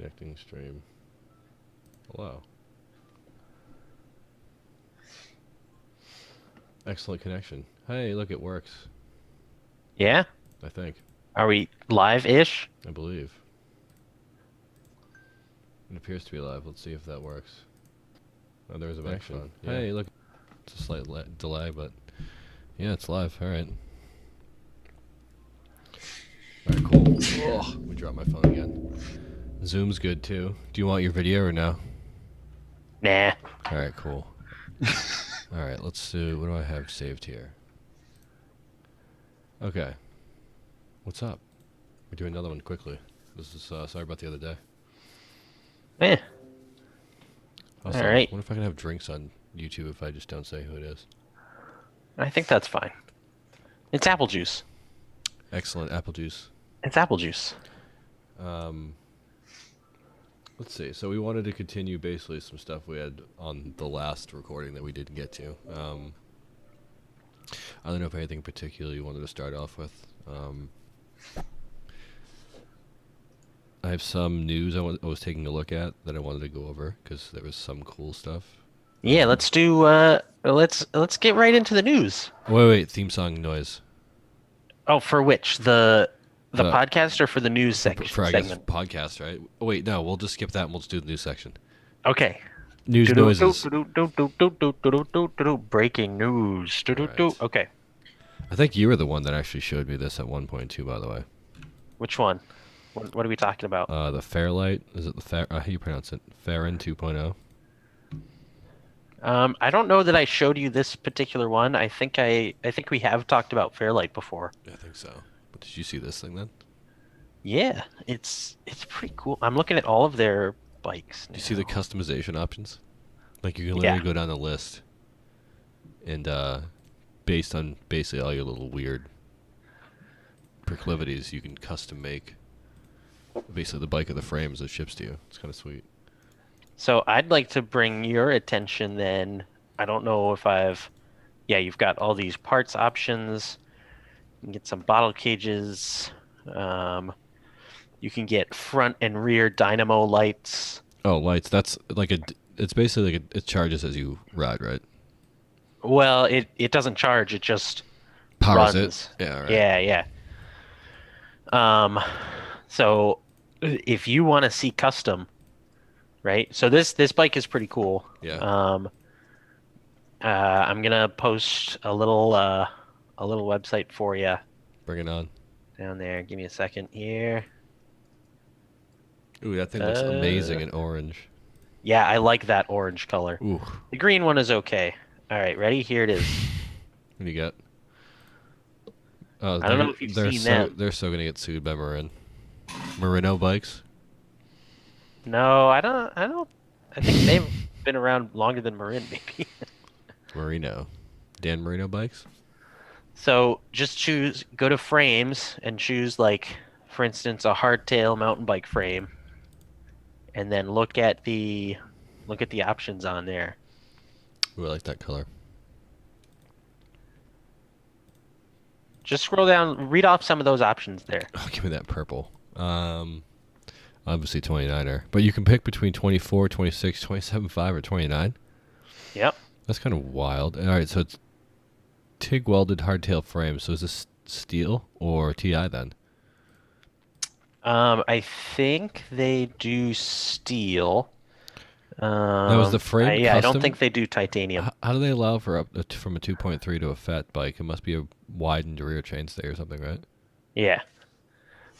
Connecting stream. Hello. Excellent connection. Hey, look, it works. Yeah? I think. Are we live-ish? I believe. It appears to be live. Let's see if that works. Oh, there's a microphone. Yeah. Hey, look. It's a slight delay, but yeah, it's live. All right. All right, cool. Oh, we dropped my phone again. Zoom's good too. Do you want your video or no? Nah. All right, cool. All right, let's do. What do I have saved here? Okay. What's up? We're doing another one quickly. This is sorry about the other day. Eh. Also, All right. I wonder if I can have drinks on YouTube if I just don't say who it is. I think that's fine. It's apple juice. Excellent apple juice. It's apple juice. Let's see. So we wanted to continue basically some stuff we had on the last recording that we didn't get to. I don't know if anything particular you wanted to start off with. I have some news I was taking a look at that I wanted to go over because there was some cool stuff. Yeah, let's do let's get right into the news. Wait, theme song noise. Oh, for which? The podcast or for the news section For I guess segment? podcast, right? Oh, wait, no, we'll just skip that and we'll just do the news section. Okay. News noises. Breaking news. Right. Okay. I think you were the one that actually showed me this at 1.2, by the way. Which one? What are we talking about? The Fairlight. Is it the Fair? How do you pronounce it? Farron 2.0. I don't know that I showed you this particular one. I think we have talked about Fairlight before. Yeah, I think so. But did you see this thing then? Yeah, it's pretty cool. I'm looking at all of their bikes now. Do you see the customization options? Like you can literally go down the list, and based on basically all your little weird proclivities, you can custom make basically the bike of the frames that ships to you. It's kind of sweet. So I'd like to bring your attention then. I don't know if yeah, you've got all these parts options. You can get some bottle cages. You can get front and rear dynamo lights. Oh, lights. That's like it's basically like it charges as you ride, right? Well, it doesn't charge. It just Powers runs. it. Yeah, right. Yeah. So if you want to see custom, right? So this bike is pretty cool. Yeah. I'm gonna post a little website for you. Bring it on. Down there. Give me a second here. Ooh, that thing looks amazing in orange. Yeah, I like that orange color. Ooh. The green one is okay. All right, ready? Here it is. What do you got? Oh, I don't know if you've seen them. They're so gonna get sued by Marin. Merino bikes. No, I don't. I think they've been around longer than Marin, maybe. Merino. Dan Marino bikes? So just go to frames and choose, like, for instance, a hardtail mountain bike frame, and then look at the options on there. Ooh, I like that color. Just scroll down, read off some of those options there. Oh, give me that purple. Obviously 29er. But you can pick between 24, 26, 27.5, or 29. Yep. That's kind of wild. All right, so it's TIG welded hardtail frame. So is this steel or TI then? I think they do steel. Now, is the frame yeah, I don't custom? think they do titanium. How do they allow for from a 2.3 to a fat bike? It must be a widened rear chainstay or something, right? Yeah.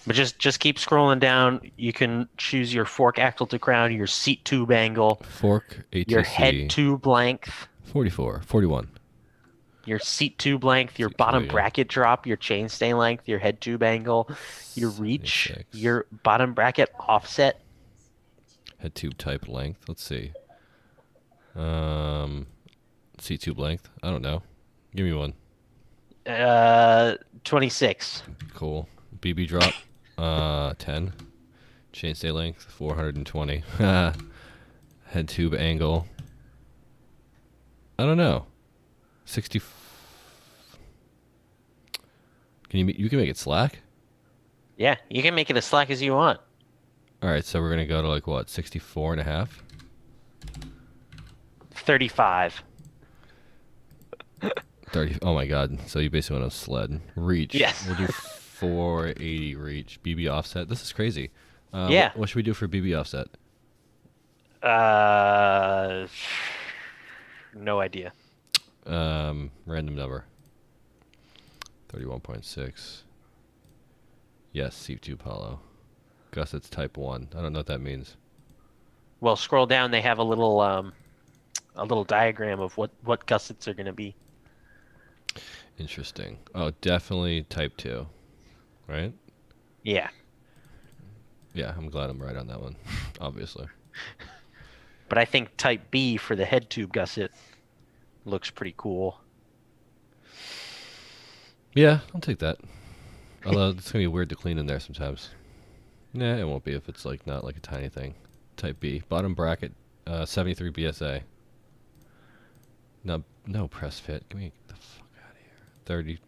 But just keep scrolling down. You can choose your fork axle to crown, your seat tube angle, Fork, ATC. your head tube length, 44, 41. your seat tube length, your Seat bottom tube, yeah. bracket drop, your chainstay length, your head tube angle, your reach, 76. your bottom bracket offset. Head tube type length. Let's see. Seat tube length. I don't know. Give me one. 26. Cool. BB drop. 10. Chainstay length. 420. Head tube angle. I don't know. 60. You can make it slack? Yeah, you can make it as slack as you want. All right, so we're gonna go to like what, 64 and a half? 35. 30. Oh my god. So you basically want a sled. Reach. Yes. We'll do 480 reach. BB offset. This is crazy. Yeah. What should we do for BB offset? No idea. Random number. 31.6. Yes, C2 Apollo. Gussets type 1. I don't know what that means. Well, scroll down. They have a little diagram of what gussets are going to be. Interesting. Oh, definitely type 2. Right? Yeah. Yeah, I'm glad I'm right on that one. Obviously. But I think type B for the head tube gusset looks pretty cool. Yeah, I'll take that. Although it's going to be weird to clean in there sometimes. Nah, it won't be if it's like not like a tiny thing. Type B. Bottom bracket, 73 BSA. No press fit. Get me the fuck out of here. 30,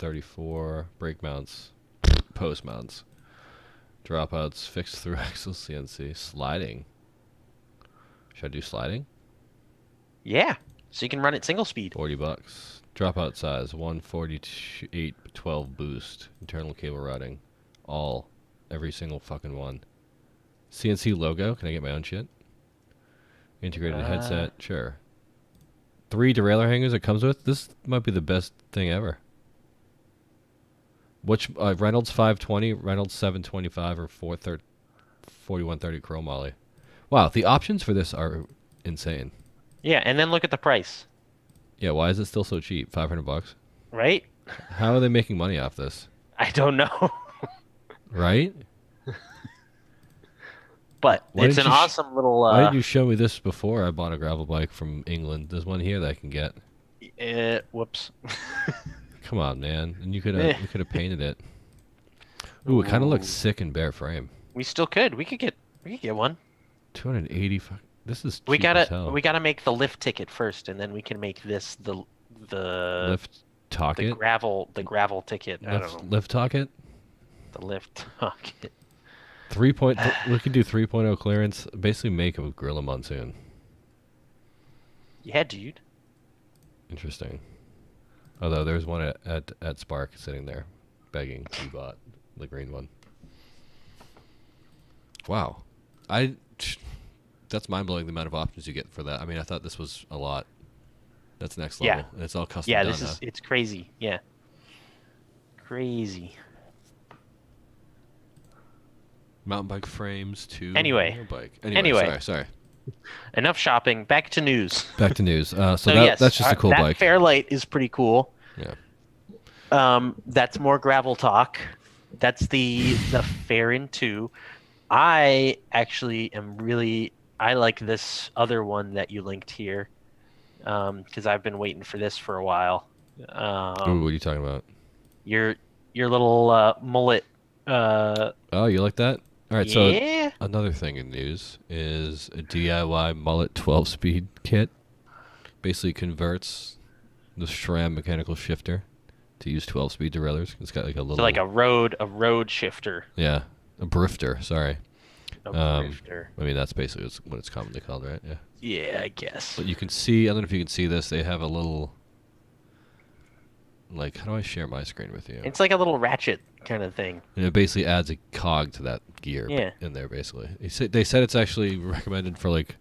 34. Brake mounts. Post mounts. Dropouts. Fixed through axle CNC. Sliding. Should I do sliding? Yeah. So you can run it single speed. $40. Dropout size. 148 12 boost. Internal cable routing. All. Every single fucking one. CNC logo. Can I get my own shit? Integrated headset. Sure. 3 derailleur hangers it comes with. This might be the best thing ever. Which Reynolds 520, Reynolds 725, or 4130 chromoly. Wow, the options for this are insane. Yeah, and then look at the price. Yeah, why is it still so cheap? $500. Right? How are they making money off this? I don't know. Right? But it's an awesome little. Why did you show me this before I bought a gravel bike from England? There's one here that I can get. Whoops. Come on, man. And you could have painted it. Ooh, it kind of looks sick in bare frame. We still could. We could get one. 280. This is cheap We as hell. gotta make the lift ticket first, and then we can make this the LiftTalk it. The gravel ticket. I don't know. LiftTalk it. The LiftTalk it. We could do 3.0 clearance. Basically, make a Gorilla Monsoon. Yeah, dude. Interesting. Although there's one at Spark sitting there, begging to be bought, the green one. Wow, that's mind blowing the amount of options you get for that. I mean, I thought this was a lot. That's next level. Yeah. And it's all custom. Yeah, done, it's crazy. Yeah. Crazy. Mountain bike frames too. Anyway. Sorry. Enough shopping. Back to news. Back to news. That's just a cool bike. That Fairlight is pretty cool. Yeah. That's more gravel talk. That's the Farin 2. I actually I like this other one that you linked here. Because I've been waiting for this for a while. Ooh, what are you talking about? Your little mullet. Oh, you like that? All right, yeah. So another thing in news is a DIY mullet 12-speed kit. Basically converts the SRAM mechanical shifter to use 12-speed derailleurs. It's got like a little... So like a road shifter. Yeah, a brifter, sorry. A brifter. I mean, that's basically what it's commonly called, right? Yeah. Yeah, I guess. But you can see, I don't know if you can see this, they have a little... Like, how do I share my screen with you? It's like a little ratchet kind of thing. And it basically adds a cog to that gear in there, basically. They said it's actually recommended for, like,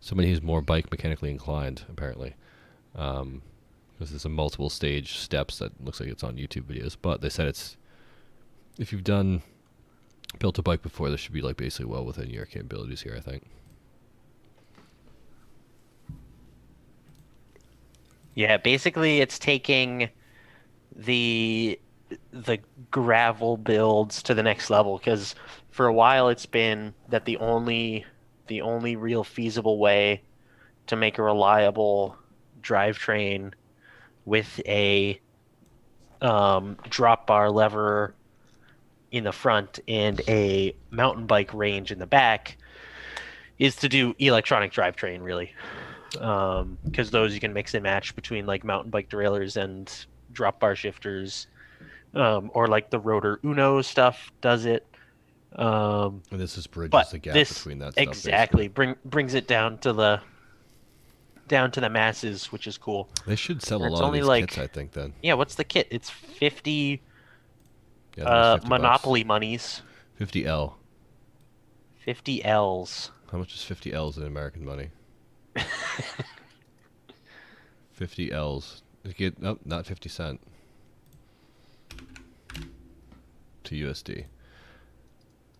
somebody who's more bike mechanically inclined, apparently. Because there's a multiple stage steps that looks like it's on YouTube videos. But they said if you've built a bike before, this should be, like, basically well within your capabilities here, I think. Yeah, basically it's taking the gravel builds to the next level, because for a while it's been that the only real feasible way to make a reliable drivetrain with a drop bar lever in the front and a mountain bike range in the back is to do electronic drivetrain, really, because those you can mix and match between like mountain bike derailleurs and drop bar shifters, or like the Rotor Uno stuff does it. And this just bridges But the gap this between that stuff, exactly basically. brings it down to the masses, which is cool. They should sell a And it's lot of only these kits, like, I think. Then, yeah, what's the kit? It's 50 yeah, I think it's $50. Monopoly monies, 50L. 50 L's. How much is 50L's in American money? 50L's. Get nope, not 50 cent to USD.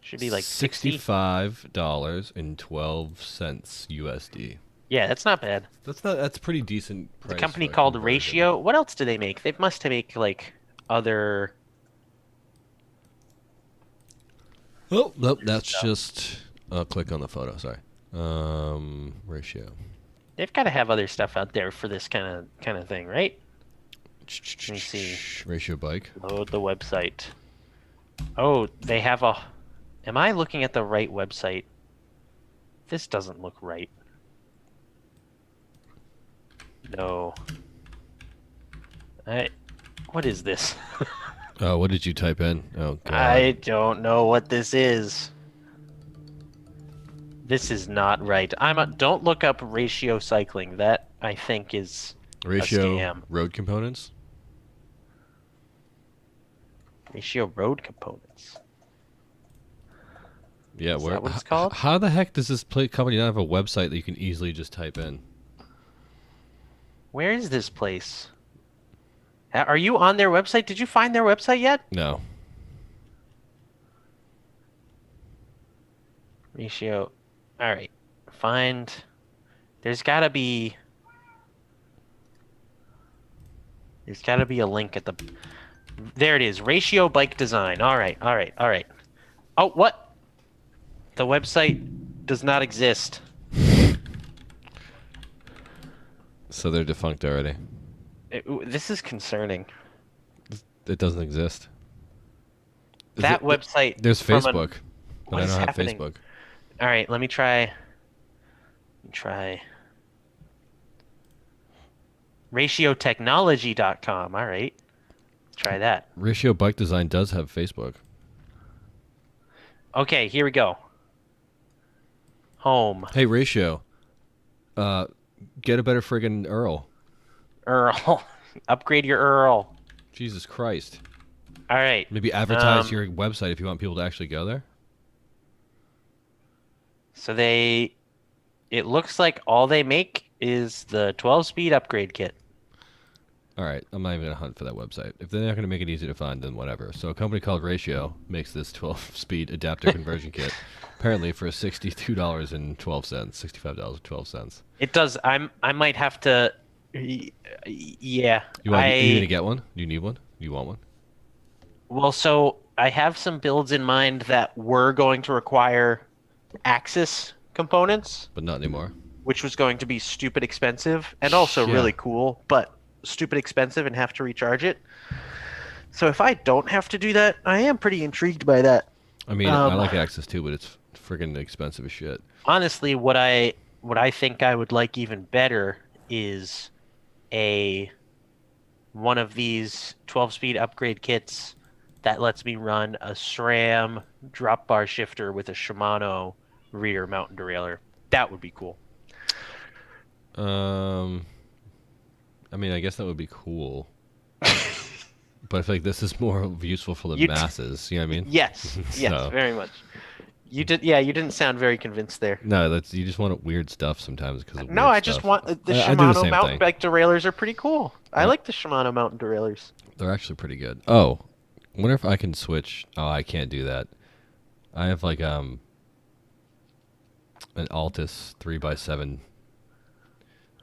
Should be like 60. $65.12 USD. Yeah, that's not bad. That's pretty decent The price company for a called conversion. Ratio. What else do they make? They must to make like other. Oh, nope, that's stuff. just click on the photo, sorry. Ratio. They've got to have other stuff out there for this kind of thing, right? Let me see. Ratio bike. Load the website. Oh, they have a. Am I looking at the right website? This doesn't look right. No. What is this? Oh, what did you type in? Oh god. I don't know what this is. This is not right. Don't look up ratio cycling. That I think is Ratio a scam. road components. Ratio road components. Yeah, Is where? that what it's called? How the heck does this company not have a website that you can easily just type in? Where is this place? Are you on their website? Did you find their website yet? No. Ratio. All right. Find. There's got to be. There's got to be a link at the. There it is. Ratio bike design. All right. All right. All right. Oh, what? The website does not exist. So they're defunct already. This is concerning. It doesn't exist. That website. There's from Facebook, but what I is don't have happening? Facebook. All right. Let me try. Ratiotechnology.com. All right. Try that. Ratio Bike Design does have Facebook. Okay, here we go. Home. Hey, Ratio. Get a better friggin' Earl. Earl. Upgrade your Earl. Jesus Christ. All right. Maybe advertise your website if you want people to actually go there. So it looks like all they make is the 12-speed upgrade kit. All right, I'm not even going to hunt for that website. If they're not going to make it easy to find, then whatever. So a company called Ratio makes this 12-speed adapter conversion kit, apparently for $62.12, $65.12. It does. I might have to. Yeah. You going to get one? Do you need one? Do you want one? Well, so I have some builds in mind that were going to require Axis components, But not anymore. which was going to be stupid expensive and also Yeah. really cool, but stupid expensive and have to recharge it. So if I don't have to do that, I am pretty intrigued by that. I mean, I like Access too, but it's friggin' expensive as shit. Honestly, what I think I would like even better is one of these 12-speed upgrade kits that lets me run a SRAM drop bar shifter with a Shimano rear mountain derailleur. That would be cool. I mean, I guess that would be cool. But I feel like this is more useful for the masses. You know what I mean? Yes. Yes, very much. You didn't sound very convinced there. No, you just want weird stuff sometimes because of No, weird I just stuff. want the I do the Shimano same mountain thing. bike derailleurs are pretty cool. I like the Shimano mountain derailleurs. They're actually pretty good. Oh, I wonder if I can switch. Oh, I can't do that. I have like an Altus 3x7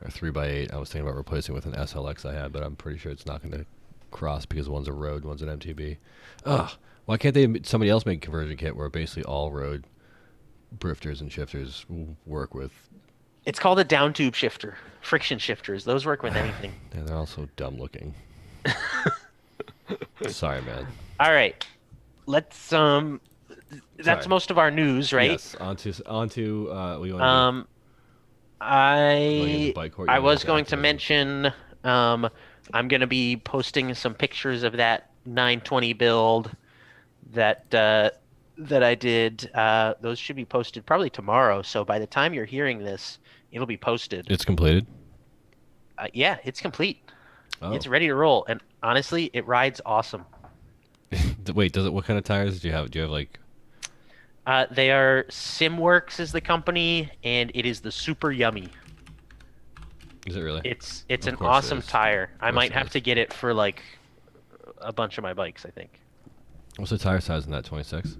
or 3x8. I was thinking about replacing with an SLX I had, but I'm pretty sure it's not going to cross because one's a road, one's an MTB. Ugh. Why can't somebody else make a conversion kit where basically all road drifters and shifters work with? It's called a down tube shifter. Friction shifters. Those work with anything. Yeah, they're also dumb looking. Sorry, man. All right. Let's that's most of our news, right? Yes. Onto we want I was going to mention I'm going to be posting some pictures of that 920 build that that I did. Those should be posted probably tomorrow. So by the time you're hearing this, it'll be posted. It's completed. Yeah, it's complete. Oh, It's ready to roll, and honestly, it rides awesome. wait. Does it? What kind of tires do you have? Do you have like? They are SimWorks is the company, and it is the Super Yummy. Is it really? It's Of an course it awesome is. tire. Of I course might it have is. to get it for like a bunch of my bikes, I think. What's the tire size in that 26?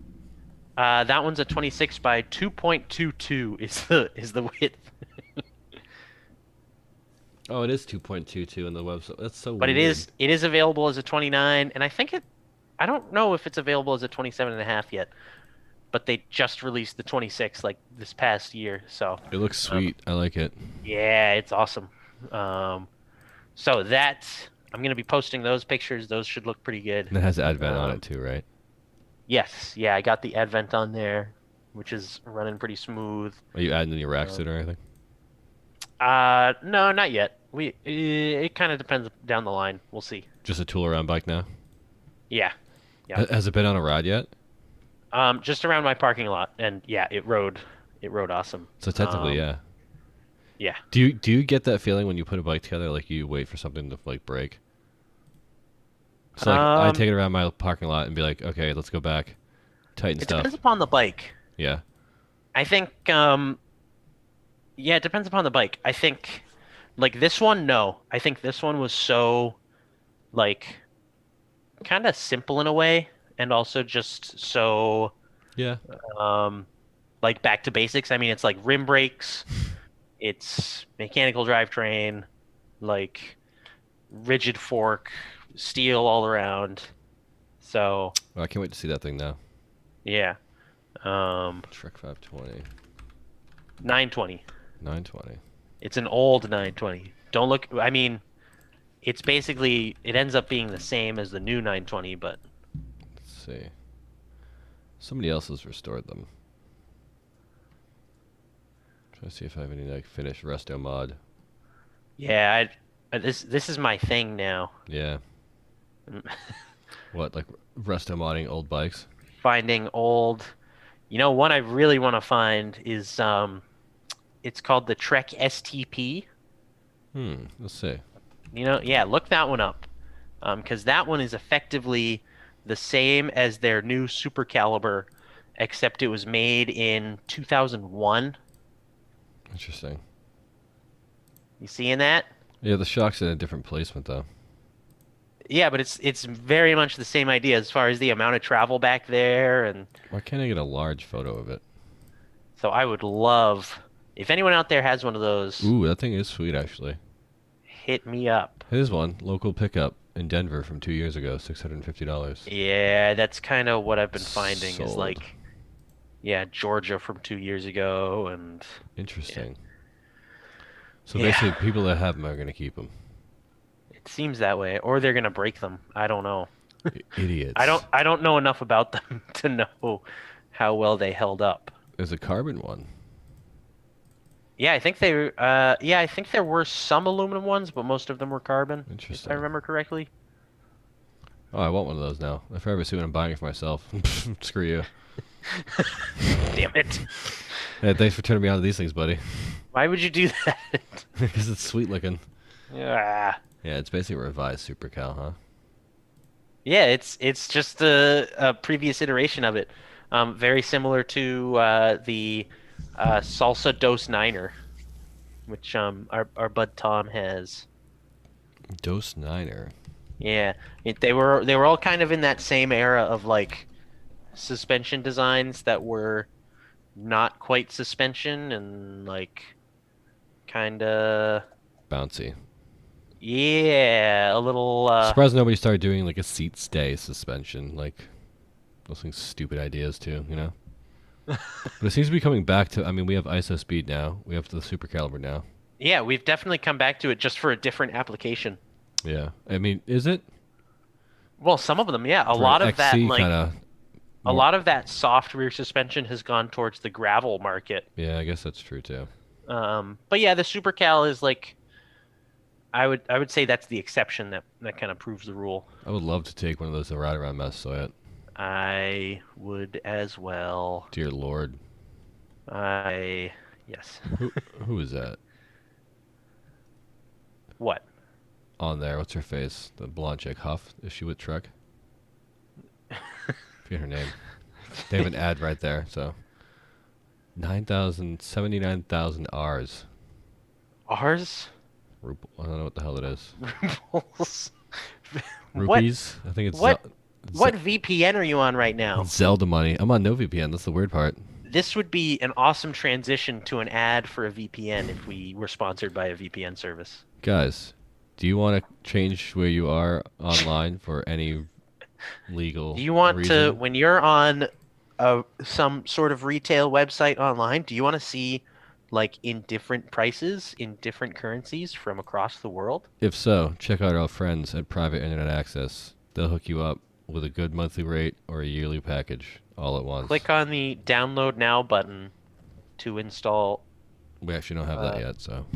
That one's a 26 by 2.22 is the width, Oh, it is 2.22 in the website. That's so but it weird. is it is available as a 29, and I don't know if it's available as a 27 and a half yet, but they just released the 26 like this past year, so It looks um, sweet. I like it. yeah, it's awesome. Um, so that's I'm gonna be posting those pictures. Those should look pretty good. And it has Advent on it Um, too, right? yes, yeah, I got the Advent on there, which is running pretty smooth. Are you adding any rack Um, suit or anything? no, not yet. It kind of depends down the line. We'll see. Just a tool around bike now. Yeah, yeah. Has it been on a ride yet? Just around my parking lot, and yeah, it rode awesome. So technically, yeah. Yeah. Do you get that feeling when you put a bike together, like you wait for something to like break? So like I Um, take it around my parking lot and be like, okay, let's go back, tighten it depends stuff. upon the bike. Yeah. I think, yeah, it depends upon the bike. I think, like this one, no. I think this one was so, like, kind of simple in a way, and also just so, Yeah. um, like back to basics. I mean, it's like rim brakes, it's mechanical drivetrain, like rigid fork, steel all around. So, Well, I can't wait to see that thing now. yeah. Um, Trek 520, 920. 920. It's an old 920. Don't look, I mean, it's basically it ends up being the same as the new 920, but Let's see. Somebody else has restored them. Try to see if I have any like finished resto mod. yeah, this is my thing now. Yeah. What, like resto modding old bikes? Finding old, one I really want to find is it's called the Trek STP. Let's see. Yeah, look that one up. 'Cause that one is effectively the same as their new Super Caliber, except it was made in 2001. Interesting. You seeing that? Yeah, the shock's in a different placement though. Yeah, but it's very much the same idea as far as the amount of travel back there, and Why can't I get a large photo of it? so I would love if anyone out there has one of those, Ooh, that thing is sweet actually. hit me up. Here's one. Local pickup in Denver from 2 years ago, $650. Yeah, that's kind of what I've been finding is Sold. like, yeah, Georgia from 2 years ago, and yeah, Interesting. So basically, yeah, people that have them are going to keep them. it seems that way, or they're gonna break them. I don't know. Idiots. I don't know enough about them to know how well they held up. There's a carbon one. Yeah, I think there were some aluminum ones, but most of them were carbon, if I Interesting. remember correctly. Oh, I want one of those now. If I ever see one, I'm buying it for myself. Screw you. Damn it. Hey, thanks for turning me on to these things, buddy. Why would you do that? Because it's sweet looking. Ah. Yeah, it's basically a revised Super Cal, huh? Yeah, it's just a previous iteration of it. Very similar to the Salsa Dos Niner, which our bud Tom has. Dose Niner. Yeah, they were all kind of in that same era of like suspension designs that were not quite suspension and like kind of Bouncy. yeah, a little Surprised nobody started doing like a seat stay suspension. Like, those things stupid ideas too, you know? But it seems to be coming back to. I mean, we have ISO speed now. We have the Super Caliber now. yeah, we've definitely come back to it just for a different application. Yeah. I mean, is it Well, some of them, yeah. A for lot of that, XC like kind of a more? lot of that soft rear suspension has gone towards the gravel market. Yeah, I guess that's true too. But yeah, the Super Cal is like I would say that's the exception that kind of proves the rule. I would love to take one of those to ride around Massasoit. I would as well. Dear Lord. Yes. Who is that What? on there? What's her face? The blonde chick, Huff. Is she with Trek? Forget her name. They have an ad right there. So 79,000 R's. Ours? I don't know what the hell it is. Rubles. Rupees? I think it's What VPN are you on right now? Zelda money. I'm on no VPN. That's the weird part. This would be an awesome transition to an ad for a VPN if we were sponsored by a VPN service. Guys, do you want to change where you are online for any legal Do you want reason? to, when you're on some sort of retail website online, do you want to see like in different prices in different currencies from across the world? If so, check out our friends at Private Internet Access. They'll hook you up with a good monthly rate or a yearly package all at once. Click on the download now button to install We actually don't have that yet, so.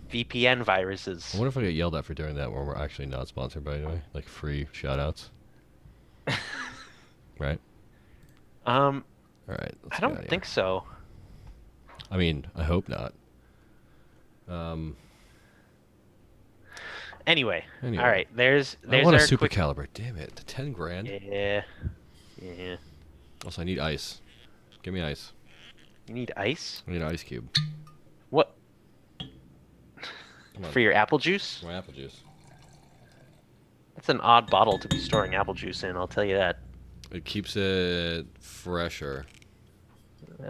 VPN viruses. I wonder if I get yelled at for doing that when we're actually not sponsored, by the way. Like free shout-outs. Right? All right. I don't think so. I mean, I hope not. Anyway. All right. There's I want a our super quick... caliber. Damn it. 10 grand? Yeah. Yeah. Also, I need ice. Give me ice. You need ice? I need an ice cube. What? Come on. For your apple juice? My apple juice. That's an odd bottle to be storing apple juice in, I'll tell you that. It keeps it fresher.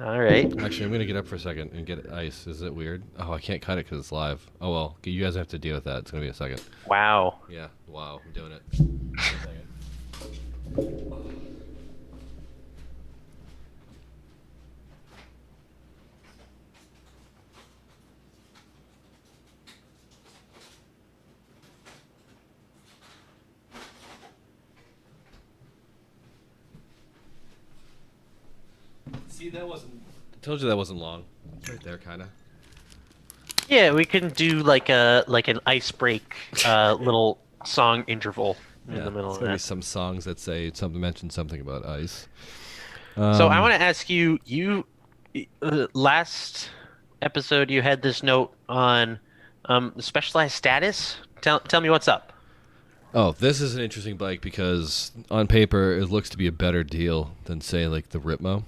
All right. Actually, I'm going to get up for a second and get ice. Is it weird? Oh, I can't cut it because it's live. Oh, well. You guys have to deal with that. It's going to be a second. Wow. Yeah. Wow. I'm doing it. See, that wasn't... I told you that wasn't long. It's right there, kind of. Yeah, we can do like an ice break little song interval in the middle There's of gonna be that. some songs that say mention something about ice. So I want to ask you, last episode you had this note on the specialized status. Tell me what's up. Oh, this is an interesting bike because on paper it looks to be a better deal than say like the Ritmo.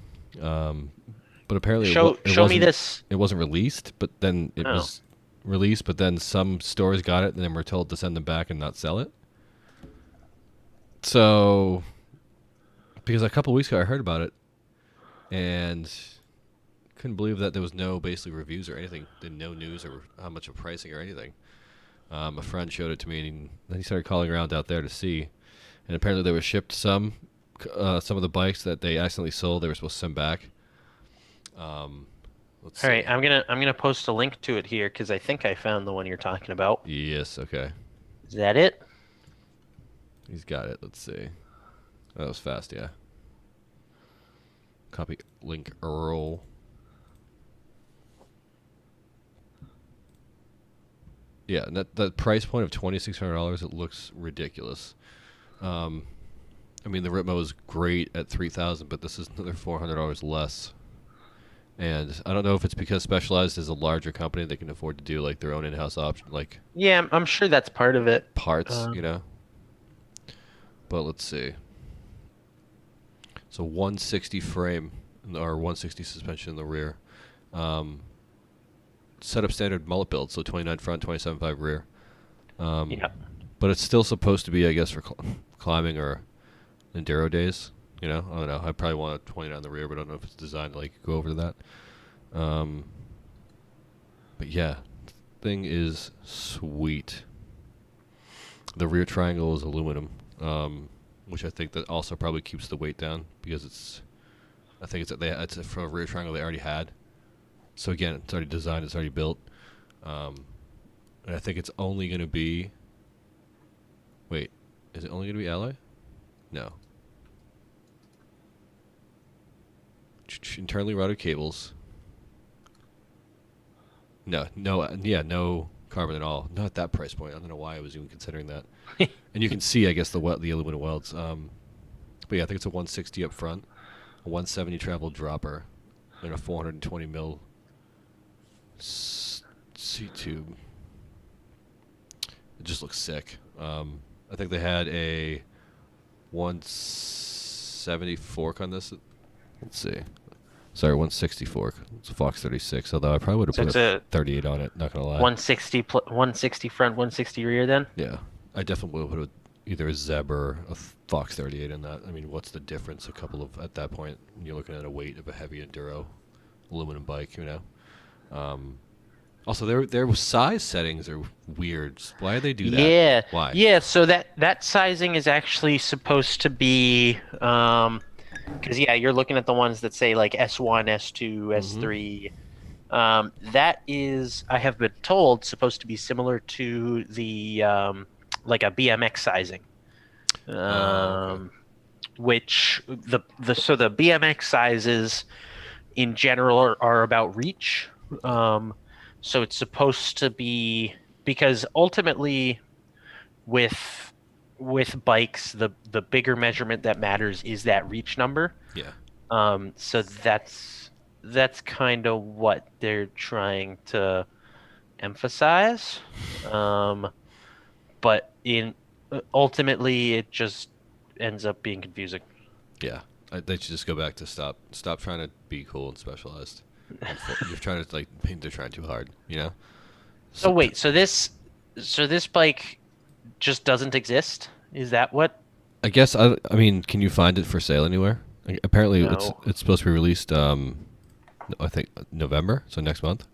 But apparently Show me this. It wasn't released, but then it was released, but then some stores got it and then were told to send them back and not sell it. So, because a couple weeks ago I heard about it and couldn't believe that there was no basically reviews or anything, no news or how much of pricing or anything. A friend showed it to me and then he started calling around out there to see. And apparently they were shipped some of the bikes that they accidentally sold, they were supposed to send back. Let's see. All right, I'm gonna post a link to it here because I think I found the one you're talking about. Yes, okay. Is that it? He's got it. Let's see. That was fast, yeah. Copy link Earl. Yeah, and that price point of $2,600, it looks ridiculous. I mean, the Ritmo is great at $3,000, but this is another $400 less. And I don't know if it's because Specialized is a larger company, they can afford to do like their own in-house option, like Yeah, I'm sure that's part of it. parts, you know. But let's see. So 160 frame or 160 suspension in the rear. Set up standard mullet build, so 29 front, 27.5 rear. Yeah. But it's still supposed to be, I guess, for climbing or enduro days. You know, I don't know. I probably want a 29 on the rear, but I don't know if it's designed to like go over to that. But yeah, the thing is sweet. The rear triangle is aluminum, which I think that also probably keeps the weight down because I think it's for a rear triangle they already had. So again, it's already designed, it's already built, and I think it's only going to be. Wait, is it only going to be alloy? No. Internally routed cables. No carbon at all. Not at that price point. I don't know why I was even considering that. And you can see, I guess, the aluminum welds. But yeah, I think it's a 160 up front, a 170 travel dropper, and a 420 mil seat tube. It just looks sick. I think they had a 170 fork on this. Let's see. Sorry, 160 fork. It's a Fox 36, although I probably would have So put it's a a 38 on it, not going to lie. 160 front, 160 rear then? Yeah. I definitely would have put either a Zeb or a Fox 38 in that. I mean, what's the difference? At that point, you're looking at a weight of a heavy enduro aluminum bike, Also, their size settings are weird. Why do they do that? Yeah. Why? Yeah, so that sizing is actually supposed to be because yeah, you're looking at the ones that say like S1, S2, Mm-hmm. S3. That is, I have been told, supposed to be similar to the like a BMX sizing. Okay. Which the BMX sizes in general are about reach. So it's supposed to be because ultimately with bikes, the bigger measurement that matters is that reach number. Yeah. So that's kind of what they're trying to emphasize. But in ultimately, it just ends up being confusing. Yeah. They should just go back to stop trying to be cool and specialized. You're trying to they're trying too hard, So So, wait, so this bike just doesn't exist? Is that what? I guess I mean, can you find it for sale anywhere? Apparently, No. it's supposed to be released. I think November, so next month.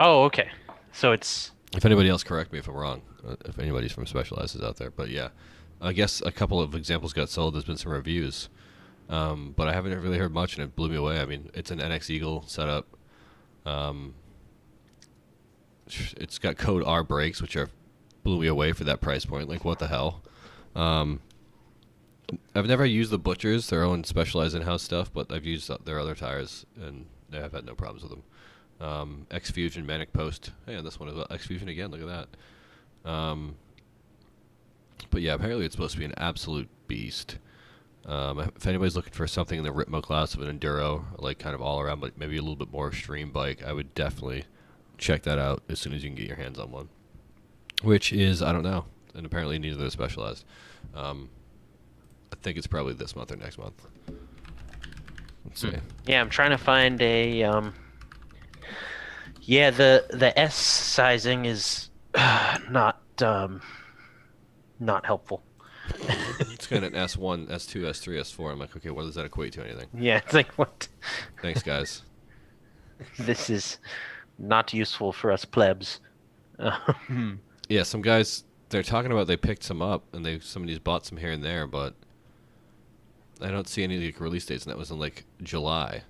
Oh, okay. So it's If anybody else, correct me if I'm wrong. If anybody's from Specialized is out there, but yeah, I guess a couple of examples got sold. There's been some reviews, but I haven't really heard much, and it blew me away. I mean, it's an NX Eagle setup. Um, it's got code R brakes, which are blew me away for that price point. Like, what the hell? Um, I've never used the Butchers, their own specialized in-house stuff, but I've used their other tires, and I've had no problems with them. X Fusion Manic Post. Hey, and this one is X Fusion again. Look at that. But yeah, apparently it's supposed to be an absolute beast. If anybody's looking for something in the Ritmo class of an enduro, like kind of all around, but maybe a little bit more extreme bike, I would definitely check that out as soon as you can get your hands on one. Which is, I don't know, and apparently neither are specialized. I think it's probably this month or next month. Let's see. yeah. I'm trying to find a yeah. The S sizing is not helpful. It's got an S1, S2, S3, S4. I'm like, okay, what does that equate to anything? Yeah, it's like what? Thanks, guys. This is not useful for us plebs. Yeah, some guys, they're talking about they picked some up, and somebody's bought some here and there, but I don't see any release dates, and that was in like July.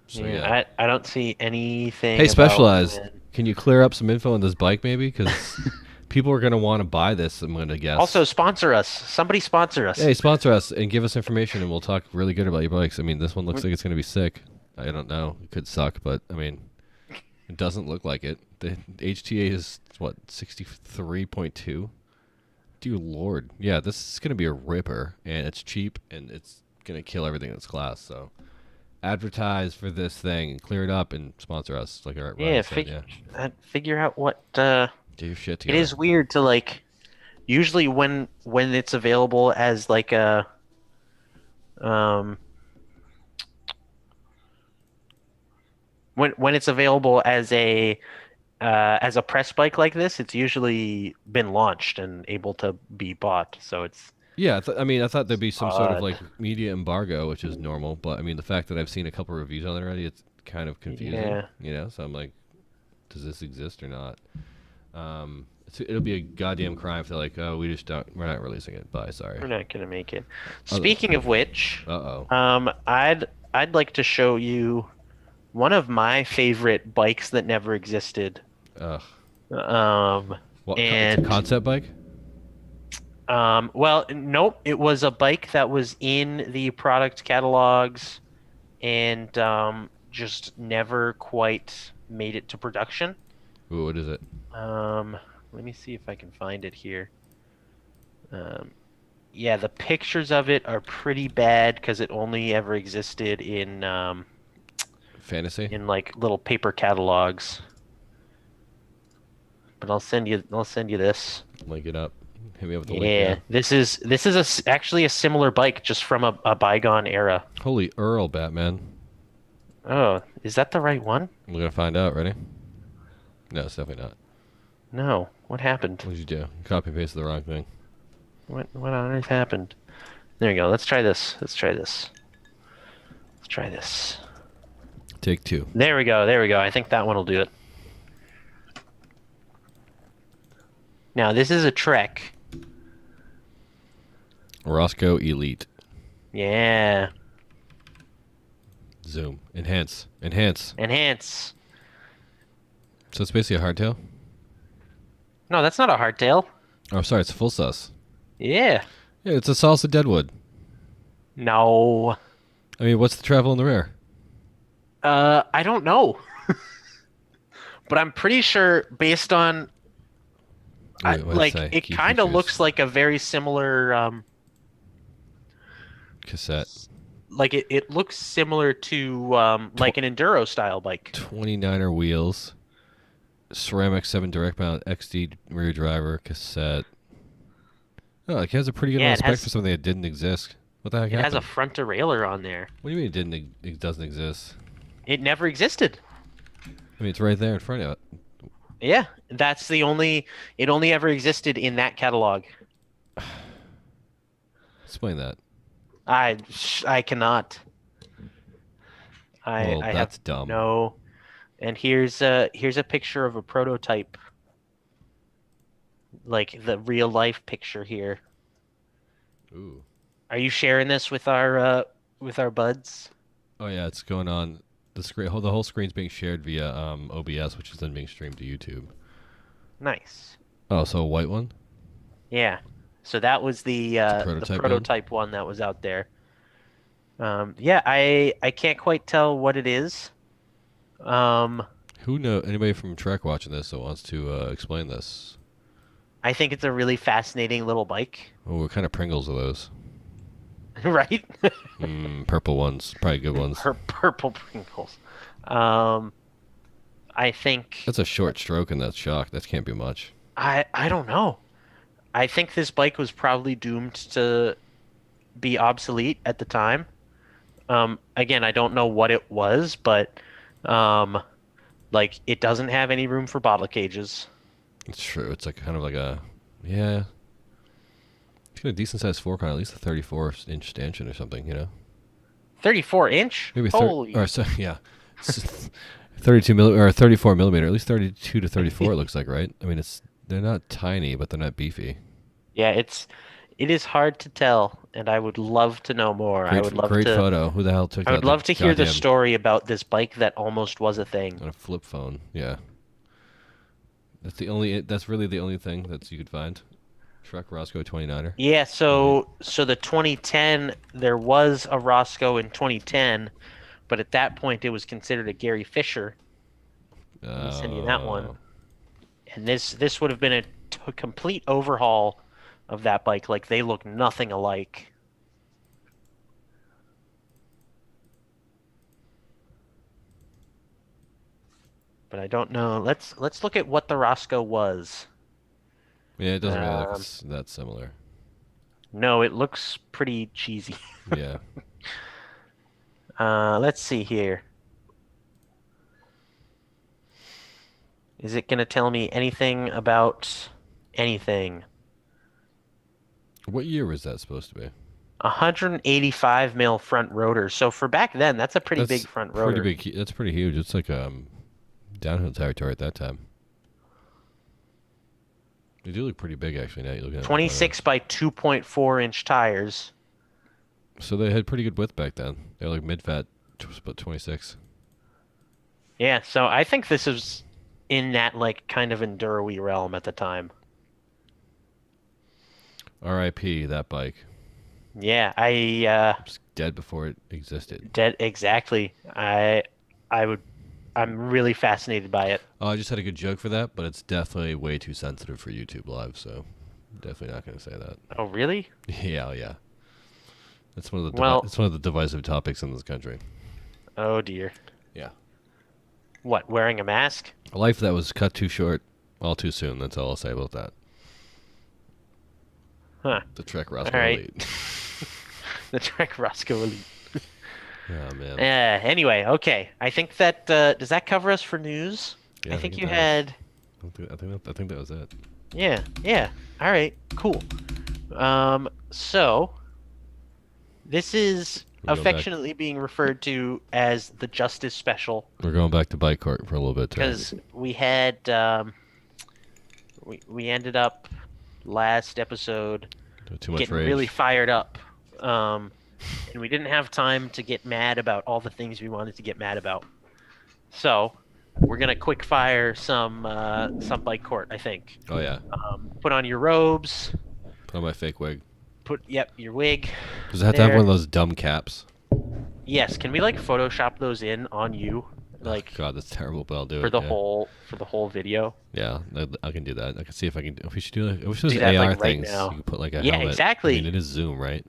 So yeah. I don't see anything Hey, about Specialized, when. can you clear up some info on this bike, maybe? Because people are gonna want to buy this. I'm gonna guess. Also, sponsor us. Somebody sponsor us. Hey, sponsor us and give us information, and we'll talk really good about your bikes. I mean, this one looks like it's gonna be sick. I don't know. It could suck, but I mean, it doesn't look like it. The HTA is what 63.2. Dear Lord, yeah, this is gonna be a ripper, and it's cheap, and it's gonna kill everything in its class. So, advertise for this thing and clear it up and sponsor us. Like Ryan Yeah, said, yeah. figure out what. Do your shit It together. is weird to like. Usually, when it's available as like a um when it's available as a press bike like this, it's usually been launched and able to be bought. So it's Yeah, I mean, I thought there'd be some sort of odd. like media embargo, which is normal. But I mean, the fact that I've seen a couple reviews on it already, it's kind of confusing. Yeah. So I'm like, does this exist or not? It'll be a goddamn crime if they're like, oh, we're not releasing it. Bye, sorry. We're not gonna make it. Uh Speaking of which, oh. I'd like to show you one of my favorite bikes that never existed. Ugh. Um, It's a and concept bike? well, nope, it was a bike that was in the product catalogs and just never quite made it to production. Ooh, what is it? Um, Let me see if I can find it here. Um, Yeah, the pictures of it are pretty bad because it only ever existed Fantasy. in like little paper catalogs. But I'll send you this. Link it up. Hit me up with the link. Yeah. Yeah, this is actually a similar bike just from a bygone era. Holy Earl, Batman. Oh, is that the right one? We're gonna find out. Ready? No, it's definitely not. No. What happened? What did you do? You copy and pasted the wrong thing. What on earth happened? There you go. Let's try this. Let's try this. Let's try this. Take two. There we go. There we go. I think that one will do it. Now, this is a Trek. Roscoe Elite. Yeah. Zoom. Enhance. Enhance. Enhance. So it's basically a hardtail? No, that's not a hardtail. Oh, sorry, it's a full sus. Yeah. Yeah, it's a salsa deadwood. No. I mean, what's the travel in the rear? I don't know. But I'm pretty sure based on Wait, what does it say? it Key kind of features. looks like a very similar Cassette. like it looks similar to like an enduro style bike. 29er wheels. Ceramic 7 direct mount XD rear driver cassette. Oh, it has a pretty good Yeah, amount it of spec has for something that didn't exist. What the heck it has a happened? front derailleur on there. What do you mean it doesn't exist? It never existed. I mean, it's right there in front of it. Yeah, that's the only it only ever existed in that catalog. Explain that. I cannot. Well, I have that's dumb. no. And here's a picture of a prototype, like the real life picture here. Ooh. Are you sharing this with our buds? Oh yeah, it's going on the screen. The whole screen's being shared via OBS, which is then being streamed to YouTube. Nice. Oh, so a white one? Yeah. So that was the Prototype prototype one that was out there. Yeah, I can't quite tell what it is. Who know anybody from Trek watching this that wants to explain this? I think it's a really fascinating little bike, Oh, what kind of Pringles are those? right? Purple ones, probably good ones. Her purple Pringles. Um, I think That's a short stroke in that shock. That can't be much. I don't know. I think this bike was probably doomed to be obsolete at the time. Again, I don't know what it was, but um, like it doesn't have any room for bottle cages. It's true. It's like kind of like a, yeah. It's got a decent sized fork on it, at least a 34-inch stanchion or something, you know? 34 inch? Maybe Holy. or so yeah. 32 or 34 millimeter, at least 32 to 34 it looks like, right? I mean, they're not tiny, but they're not beefy. Yeah, it is hard to tell, and I would love to know more. Great photo. Who the hell took I that? would love to hear the Goddamn story about this bike that almost was a thing. on a flip phone. Yeah. That's really the only thing that you could find. Shrek Roscoe 29er. Yeah, so the 2010 there was a Roscoe in 2010, but at that point it was considered a Gary Fisher. Let me send you that one. And this would have been a complete overhaul of that bike. Like they look nothing alike. But I don't know. Let's look at what the Roscoe was. Yeah, it doesn't really look that similar. No, it looks pretty cheesy. Yeah. Let's see here. Is it gonna tell me anything about anything? What year was that supposed to be? 185 mil front rotor. So for back then, that's a pretty big front rotor. That's pretty huge. It's like downhill territory at that time. They do look pretty big, actually. Now you look at 26 by 2.4 inch tires. So they had pretty good width back then. They were like mid-fat, but 26. Yeah, so I think this is in that like kind of enduro-y realm at the time. R.I.P. that bike. Yeah, It was dead before it existed. dead exactly. I'm really fascinated by it. Oh, I just had a good joke for that, but it's definitely way too sensitive for YouTube Live, so Definitely not going to say that. Oh, really? Yeah, yeah. That's one of the Well, it's one of the divisive topics in this country. oh dear. Yeah. What, wearing a mask? A life that was cut too short, all too soon. That's all I'll say about that. Huh. The Trek All Roscoe right. Elite. The Trek Roscoe Elite. Oh man. Anyway, okay. I think that does that cover us for news? Yeah, I I think think it you does. had. I think that was it. Yeah, yeah. All right, cool. So this is We're going back. affectionately being referred to as the Justice Special We're going back to bike court for a little bit today. because we had we ended up last episode Too much getting really rage. fired up. Um, and we didn't have time to get mad about all the things we wanted to get mad about. So we're gonna quick fire some bike court, I think. Oh yeah. Put on your robes. Put on my fake wig. Yep, your wig. Does it have to have There. one of those dumb caps? Yes, can we like Photoshop those in on you, Oh, like God, that's terrible, but I'll do for it. the Yeah. whole video? Yeah, I can do that. I can see if I can. If we should do. I wish those Do that AR like right things. now. You could put like a Yeah, helmet. I mean, exactly. it is Zoom, right?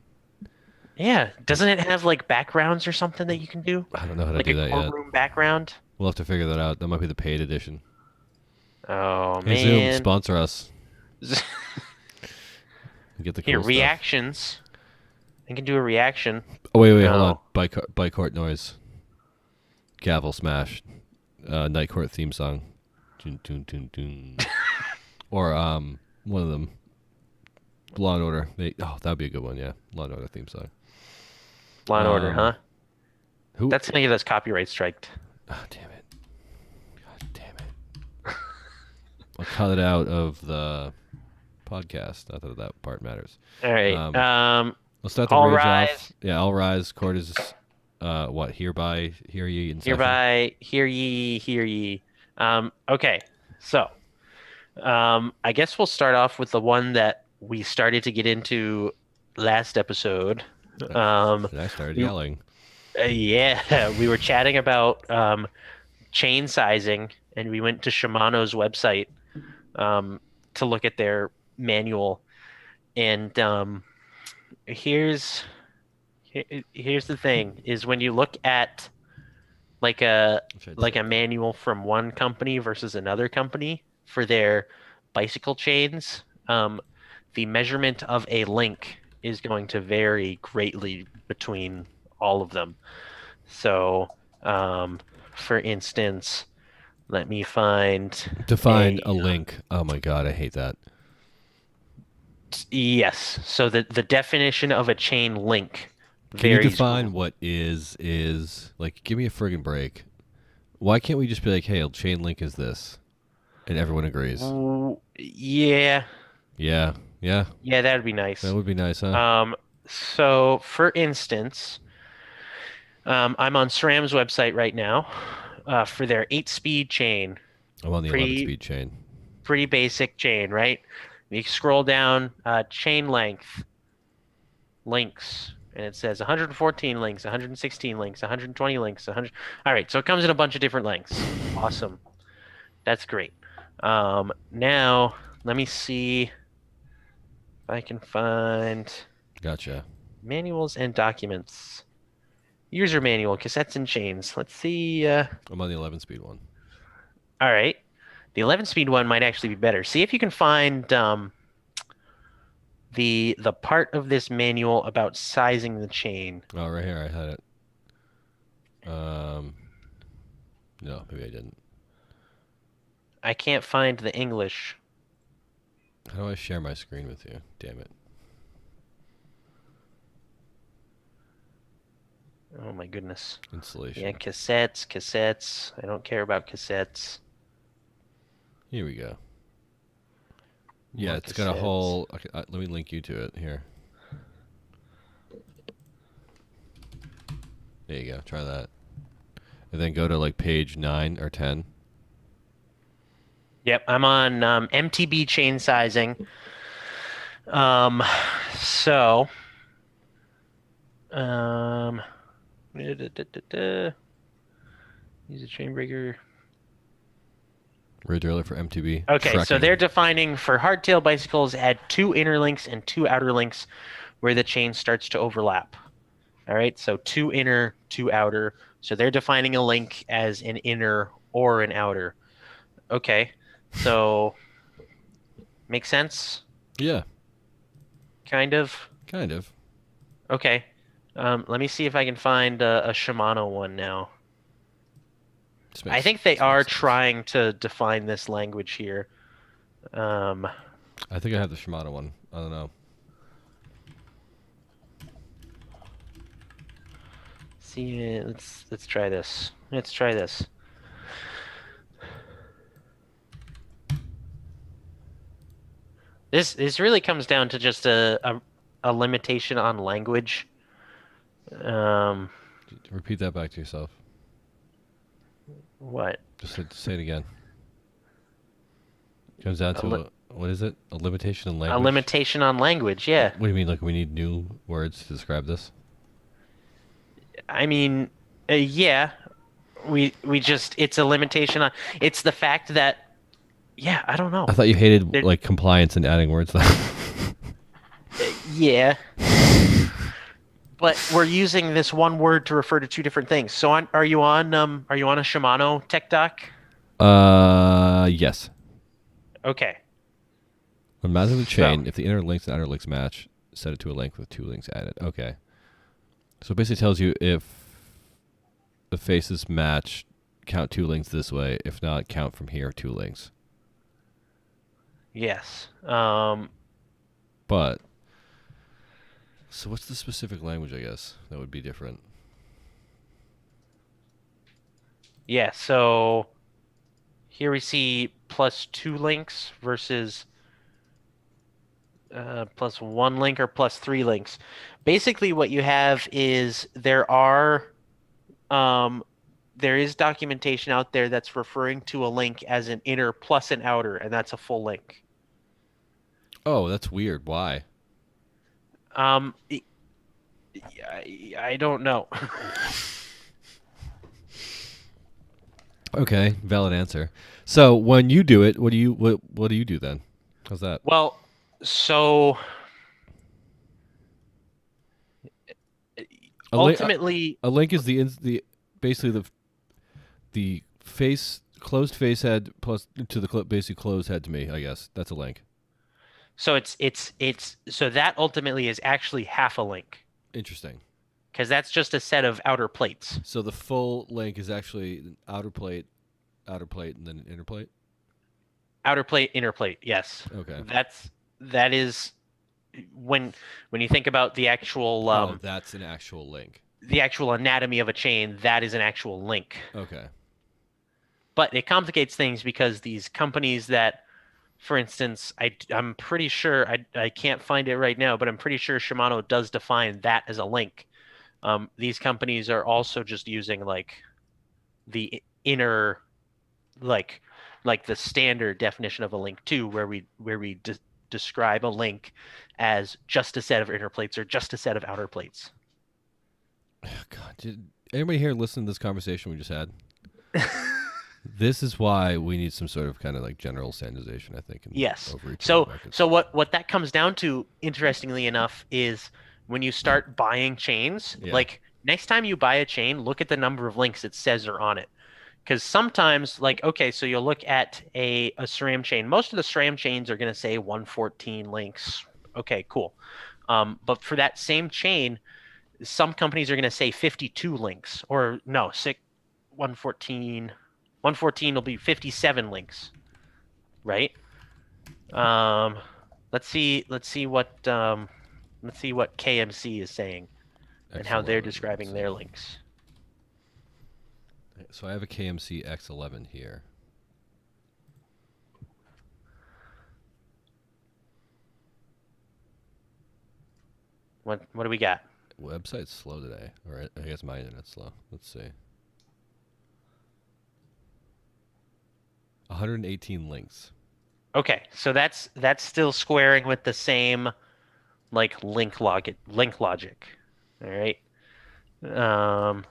Yeah, doesn't it have like backgrounds or something that you can do? I don't know how to Like do a that yet. courtroom background? We'll have to figure that out. That might be the paid edition. Oh Hey, Zoom, man. sponsor us. Get the Here, cool stuff. reactions. I can do a reaction. Oh wait, hold on. Oh. Bike court noise. Gavel smash. Night court theme song. Dun, dun, dun, dun. Or one of them. Law and Order. That'd be a good one. Yeah, Law and Order theme song. Law and Order, huh? Who? That's gonna get us copyright striked. Oh, damn it. God damn it. I'll cut it out of the podcast. Not that that part matters. All right. Let's start the All rage rise. off. Yeah, all rise. Court is, what? Hereby, hear ye in session. Hereby, hear ye, hear ye. Okay, so I guess we'll start off with the one that we started to get into last episode. And I started yelling. Yeah, we were chatting about chain sizing, and we went to Shimano's website to look at their manual. And here's the thing: is when you look at like a manual from one company versus another company for their bicycle chains, the measurement of a link is going to vary greatly between all of them. So, for instance, let me Define a link. Oh my God, I hate that. Yes. So the definition of a chain link Can you varies. define what is like? Give me a friggin' break. Why can't we just be like, hey, a chain link is this, and everyone agrees? Yeah. Yeah, yeah. Yeah, that would be nice. That would be nice, huh? So for instance, I'm on SRAM's website right now for their 8-speed chain. I'm on the 11-speed chain. Pretty basic chain, right? You scroll down, chain length, links, and it says 114 links, 116 links, 120 links, 100. All right, so it comes in a bunch of different lengths. Awesome. That's great. Now, let me see if I can find Gotcha. manuals and documents. User manual, cassettes and chains. Let's see. I'm on the 11-speed one. All right. The 11-speed one might actually be better. See if you can find the part of this manual about sizing the chain. Oh, right here. I had it. No, maybe I didn't. I can't find the English. How do I share my screen with you? Damn it. Oh my goodness. Installation. Yeah, cassettes. I don't care about cassettes. Here we go. Yeah, More it's got a cassettes. whole. Okay, let me link you to it here. There you go. Try that, and then go to like page 9 or 10. Yep, I'm on MTB chain sizing. So, use a chain breaker. Read earlier for MTB Okay, so trekking. they're defining for hardtail bicycles, add 2 inner links and 2 outer links where the chain starts to overlap. All right, so 2 inner, 2 outer. So they're defining a link as an inner or an outer. Okay, so make sense? Yeah, Kind of. kind of. Okay. Let me see if I can find a Shimano one now. I think they This makes are sense. trying to define this language here. Um, I think I have the Shimano one. I don't know. see, let's try this. Let's try this. This really comes down to just a limitation on language. Um, Repeat that back to yourself. what? Just say it again. Comes down A, li to what is it? A limitation in a language? limitation on language, yeah. What do you mean? Like we need new words to describe this? I mean, yeah, we just it's a limitation on it's the fact that yeah, I don't I know. thought you hated There, like compliance and adding words. yeah, but we're using this one word to refer to 2 different things. So are you on a Shimano tech doc? Yes. Okay. When mounting the So, chain, if the inner links and outer links match, set it to a length with 2 links added. Okay. So it basically tells you if the faces match, count 2 links this way. If not, count from here 2 links. yes. But so what's the specific language? I guess that would be different. Yeah, so here we see +2 links versus +1 link or +3 links. Basically, what you have is um, there is documentation out there that's referring to a link as an inner plus an outer, and that's a full link. Oh, that's weird. Why? Um, I don't know. Okay, valid answer. So when you do it, what do you do then? How's that? Well, so A link, ultimately, a link is the basically the face closed face head plus to the basically closed head to me. I guess that's a link. so it's so that ultimately is actually half a link Interesting. because that's just a set of outer plates. So the full link is actually an outer plate, and then an inner plate. Outer plate, inner plate. Yes, Okay. that is when you think about Oh, that's an actual link. the actual anatomy of a chain, that is an actual link. Okay. But it complicates things because these companies that, for instance, I'm pretty sure I can't find it right now, but I'm pretty sure Shimano does define that as a link. These companies are also just using like the inner like the standard definition of a link too, where we describe a link as just a set of inner plates or just a set of outer plates. God, did anybody here listen to this conversation we just had? This is why we need some sort of kind of like general standardization, I think, in Yes. overreaching So markets. so what that comes down to, interestingly enough, is when you start buying chains, Yeah. like next time you buy a chain, look at the number of links it says are on it. Because sometimes, like, okay, so you'll look at a SRAM chain. Most of the SRAM chains are going to say 114 links. Okay, cool. But for that same chain, some companies are going to say 52 links, or no, 114. 114 will be 57 links, right? Um, let's see what KMC is saying and how they're X11. describing their links. So I have a KMC X11 here. What do we got? Website's slow today. All right, I guess my internet's slow. Let's see. 118 links. Okay, so that's still squaring with the same like link logic. All right. Let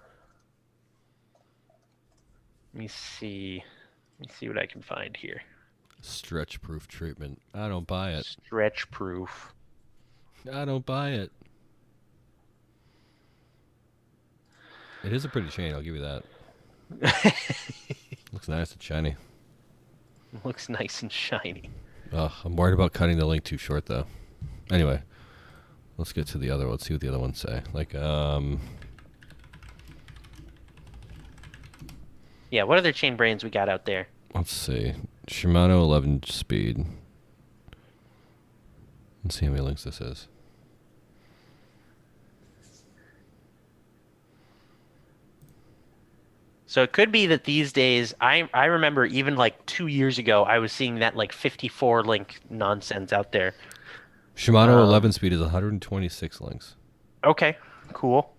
me see. Let me see what I can find here. Stretch proof treatment. I don't buy it. Stretch proof. I don't buy it. It is a pretty chain, I'll give you that. Looks nice and shiny. Looks nice and shiny. I'm worried about cutting the link too short, though. Anyway, let's get to the other one. Let's see what the other ones say. Like, Yeah, what other chain brands we got out there? let's see. Shimano 11 speed. Let's see how many links this is. So it could be that these days, I remember even like 2 years ago, I was seeing that like 54 link nonsense out there. Shimano 11 speed is 126 links. Okay, cool.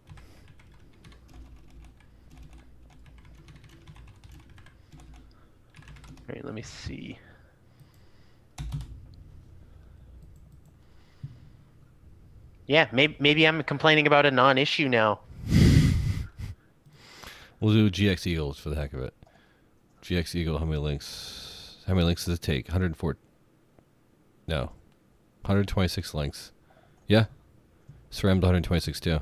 All right, let me see. Yeah, maybe I'm complaining about a non-issue now. We'll do GX Eagles for the heck of it. GX Eagle, how many links? How many links does it take? 104. No. 126 links. Yeah. SRAM'd 126 too.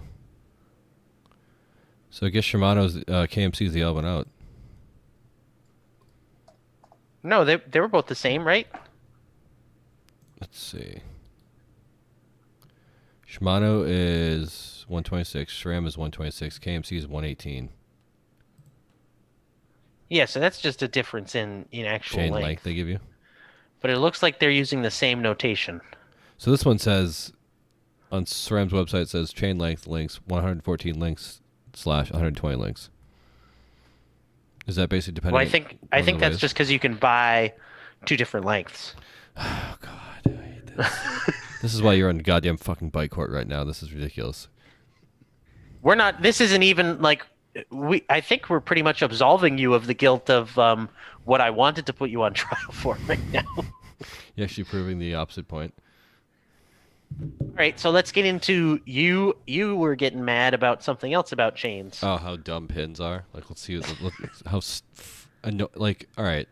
So I guess Shimano's KMC is the odd one out. No, they were both the same, right? Let's see. Shimano is 126. SRAM is 126. KMC is 118. Yeah, so that's just a difference in actual Chain length they give you. But it looks like they're using the same notation. So this one says, on SRAM's website, it says chain length links, 114 links / 120 links. Is that basically depending? Well, I think that's just because you can buy two different lengths. Oh God, I hate this. This is why you're on the goddamn fucking bike court right now. This is ridiculous. We're not. This isn't even like I think we're pretty much absolving you of the guilt of what I wanted to put you on trial for right now. You're actually proving the opposite point. All right, so let's get into you. You were getting mad about something else about chains. Oh, how dumb pins are. Like, let's see how. Like, all right.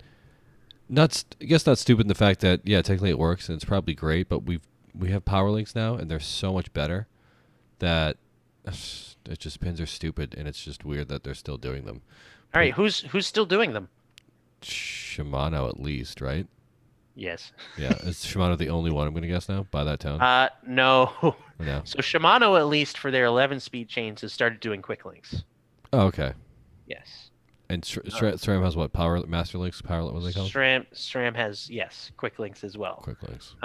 I guess not stupid in the fact that technically it works and it's probably great, but we have power links now and they're so much better that it just pins are stupid and it's just weird that they're still doing them. All right, who's still doing them? Shimano at least, right? Yes. Yeah, is Shimano the only one I'm going to guess now by that town? No. No. So Shimano, at least for their 11-speed chains, has started doing quick links. Oh, okay. Yes. And SRAM has what? Power Master Links? What are they called? SRAM has, yes, quick links as well. Quick links.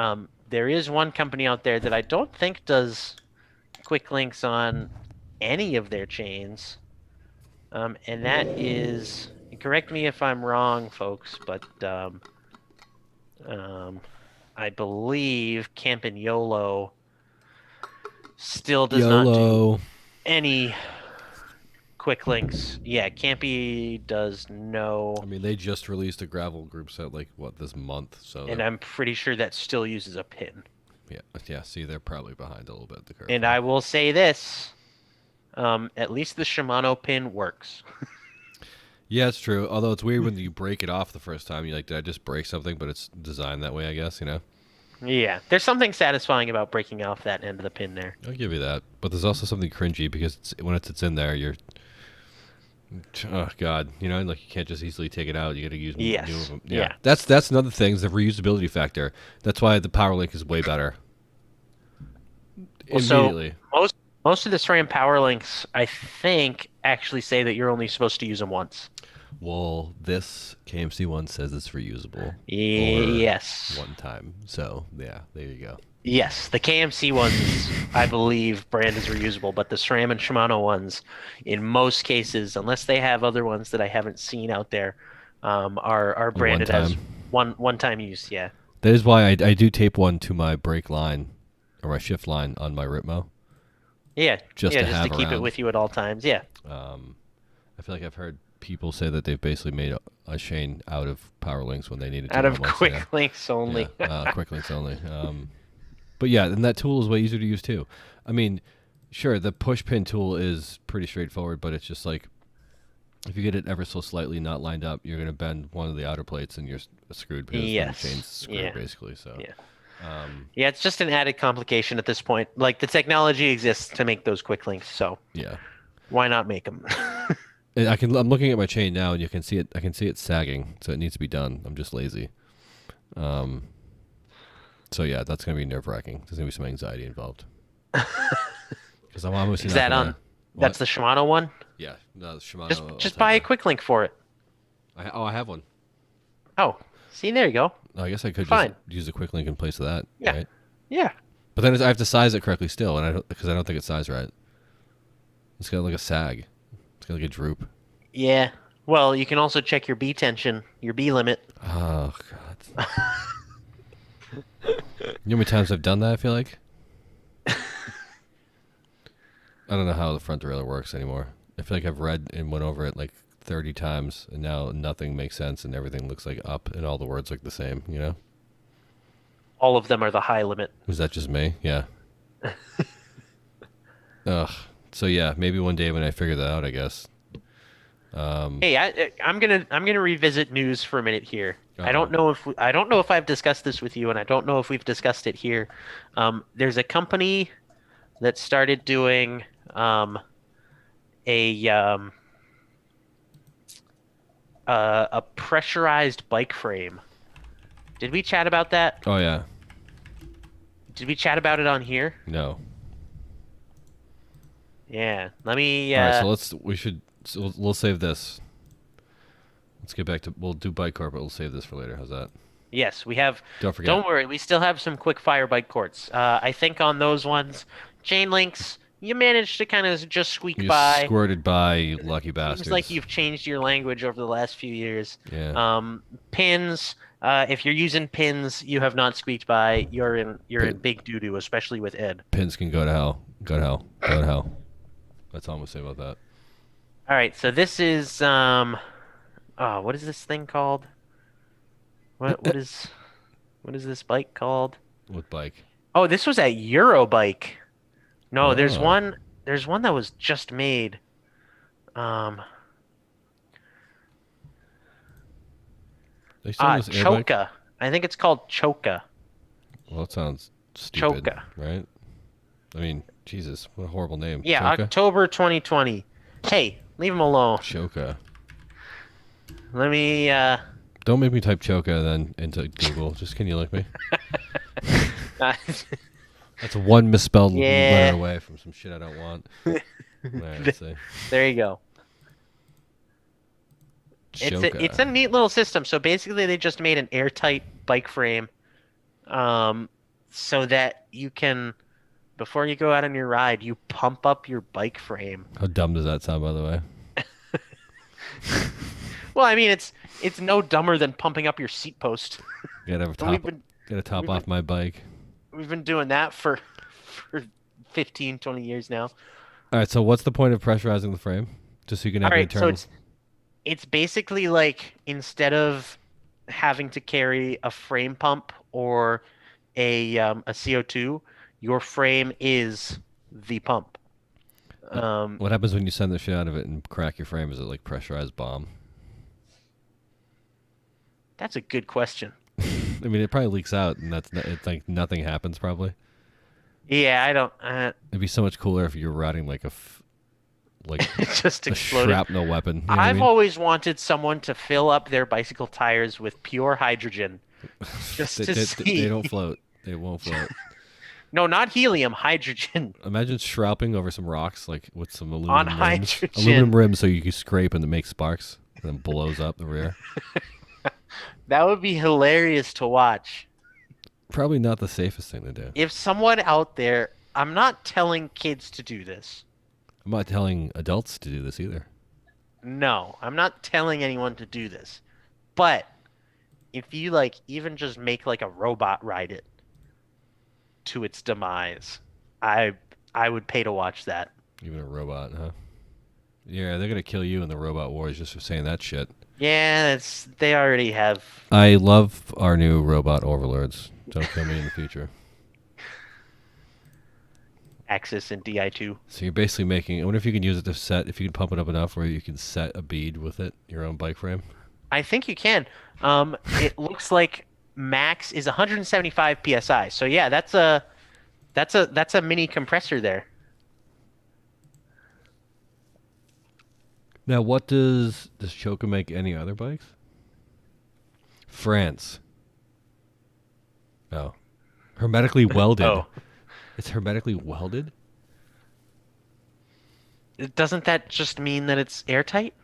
There is one company out there that I don't think does quick links on any of their chains. And that is, correct me if I'm wrong, folks, but I believe Campagnolo still does not do any quick links. Yeah, Campy does no. I mean, they just released a gravel group set this month, so. And I'm pretty sure that still uses a pin. Yeah. See, they're probably behind a little bit the curve. And I will say this: at least the Shimano pin works. Yeah, it's true. Although it's weird when you break it off the first time. You're like, did I just break something? But it's designed that way, I guess. Yeah, there's something satisfying about breaking off that end of the pin there. I'll give you that. But there's also something cringy because when it's in there, you're. Oh God, like you can't just easily take it out. You got to use new of them. Yeah. That's another thing. Is the reusability factor. That's why the Power Link is way better. Well, immediately. So most of the SRAM Power Links, I think, actually say that you're only supposed to use them once. Well, this KMC one says it's reusable. Yes. One time. So yeah, there you go. Yes, the KMC ones, I believe, brand is reusable, but the SRAM and Shimano ones, in most cases, unless they have other ones that I haven't seen out there, are branded as one-time use. Yeah. That is why I do tape one to my brake line or my shift line on my Ritmo. Yeah. Just to keep it with you at all times. Yeah. I feel like I've heard people say that they've basically made a chain out of power links when they needed to. Out of quick links only. Quick links only. But yeah, and that tool is way easier to use too. I mean, sure, the push pin tool is pretty straightforward, but it's just like If you get it ever so slightly not lined up, you're going to bend one of the outer plates and you're screwed because then the chain's screwed basically. So yeah. Yeah, it's just an added complication at this point. Like the technology exists to make those quick links, so yeah, why not make them? I'm looking at my chain now, and you can see it. I can see it sagging, so it needs to be done. I'm just lazy. So yeah, that's gonna be nerve wracking. There's gonna be some anxiety involved. Because I'm obviously Is not that gonna, on? That's the Shimano one. Yeah, no, Shimano. Just buy a quick link for it. I have one. Oh, see, there you go. I guess I could just use a quick link in place of that. Yeah. Right? Yeah. But then I have to size it correctly still, and because I don't think it's sized right. It's got like a sag. It's got like a droop. Yeah. Well, you can also check your B tension, your B limit. Oh God. You know how many times I've done that? I feel like. I don't know how the front derailleur works anymore. I feel like I've read and went over it like 30 times, and now nothing makes sense, and everything looks like up, and all the words look the same. You know. All of them are the high limit. Was that just me? Yeah. Ugh. So yeah, maybe one day when I figure that out, I guess. Hey, I'm gonna revisit news for a minute here. I don't know if I've discussed this with you, and I don't know if we've discussed it here. There's a company that started doing a pressurized bike frame. Did we chat about that? Oh yeah. Did we chat about it on here? No. Yeah. Let me. All right. So we'll save this. Let's get back to. We'll do bike core, but we'll save this for later. How's that? Yes, we have. Don't forget. Don't worry, we still have some quick fire bike courts. I think on those ones, chain links, you managed to kind of just squeak by. You squirted by, you lucky bastards. Seems like you've changed your language over the last few years. Yeah. Pins. If you're using pins, you have not squeaked by. You're in big doo doo, especially with Ed. Pins can go to hell. Go to hell. Go to hell. That's all I'm gonna say about that. All right. So this is what is this thing called? What is this bike called? What bike? Oh, this was at Eurobike. No, Oh. there's one that was just made. Choka. I think it's called Choka. Well, that sounds stupid. Choka. Right? I mean, Jesus, what a horrible name. Yeah, Choka? October 2020. Hey, leave him alone. Choka. Let me, Don't make me type Choka then into Google. Just can you lick me? That's one misspelled letter away from some shit I don't want. All right, let's see. There you go. Choka. It's a neat little system. So basically, they just made an airtight bike frame, so that you can, before you go out on your ride, you pump up your bike frame. How dumb does that sound, by the way? Well, I mean, it's no dumber than pumping up your seat post. Gotta top off my bike. We've been doing that for 15, 20 years now. All right, so what's the point of pressurizing the frame? Just so you can have internal... So it's basically like instead of having to carry a frame pump or a CO2, your frame is the pump. What happens when you send the shit out of it and crack your frame? Is it like pressurized bomb? That's a good question. I mean, it probably leaks out, and it's like nothing happens probably. Yeah, I don't. It'd be so much cooler if you're riding like just a shrapnel weapon. You know I've always wanted someone to fill up their bicycle tires with pure hydrogen, just to see. They don't float. They won't float. No, not helium, hydrogen. Imagine shrouping over some rocks, like with some aluminum on rims. hydrogen. Aluminum rims, so you can scrape and it makes sparks, and then blows up the rear. That would be hilarious to watch. Probably not the safest thing to do. If someone out there, I'm not telling kids to do this. I'm not telling adults to do this either. No, I'm not telling anyone to do this. But if you even just make a robot ride it to its demise, I would pay to watch that. Even a robot, huh? Yeah, they're gonna kill you in the robot wars just for saying that shit. Yeah, they already have. I love our new robot overlords. Don't kill me in the future. axis in Di2. So you're basically making. I wonder if you can use it to set. If you can pump it up enough where you can set a bead with it, your own bike frame. I think you can. It looks like max is 175 psi. So yeah, that's a mini compressor there. Now, what does Choka make any other bikes? France. Oh, hermetically welded. Oh, It's hermetically welded. doesn't that just mean that it's airtight?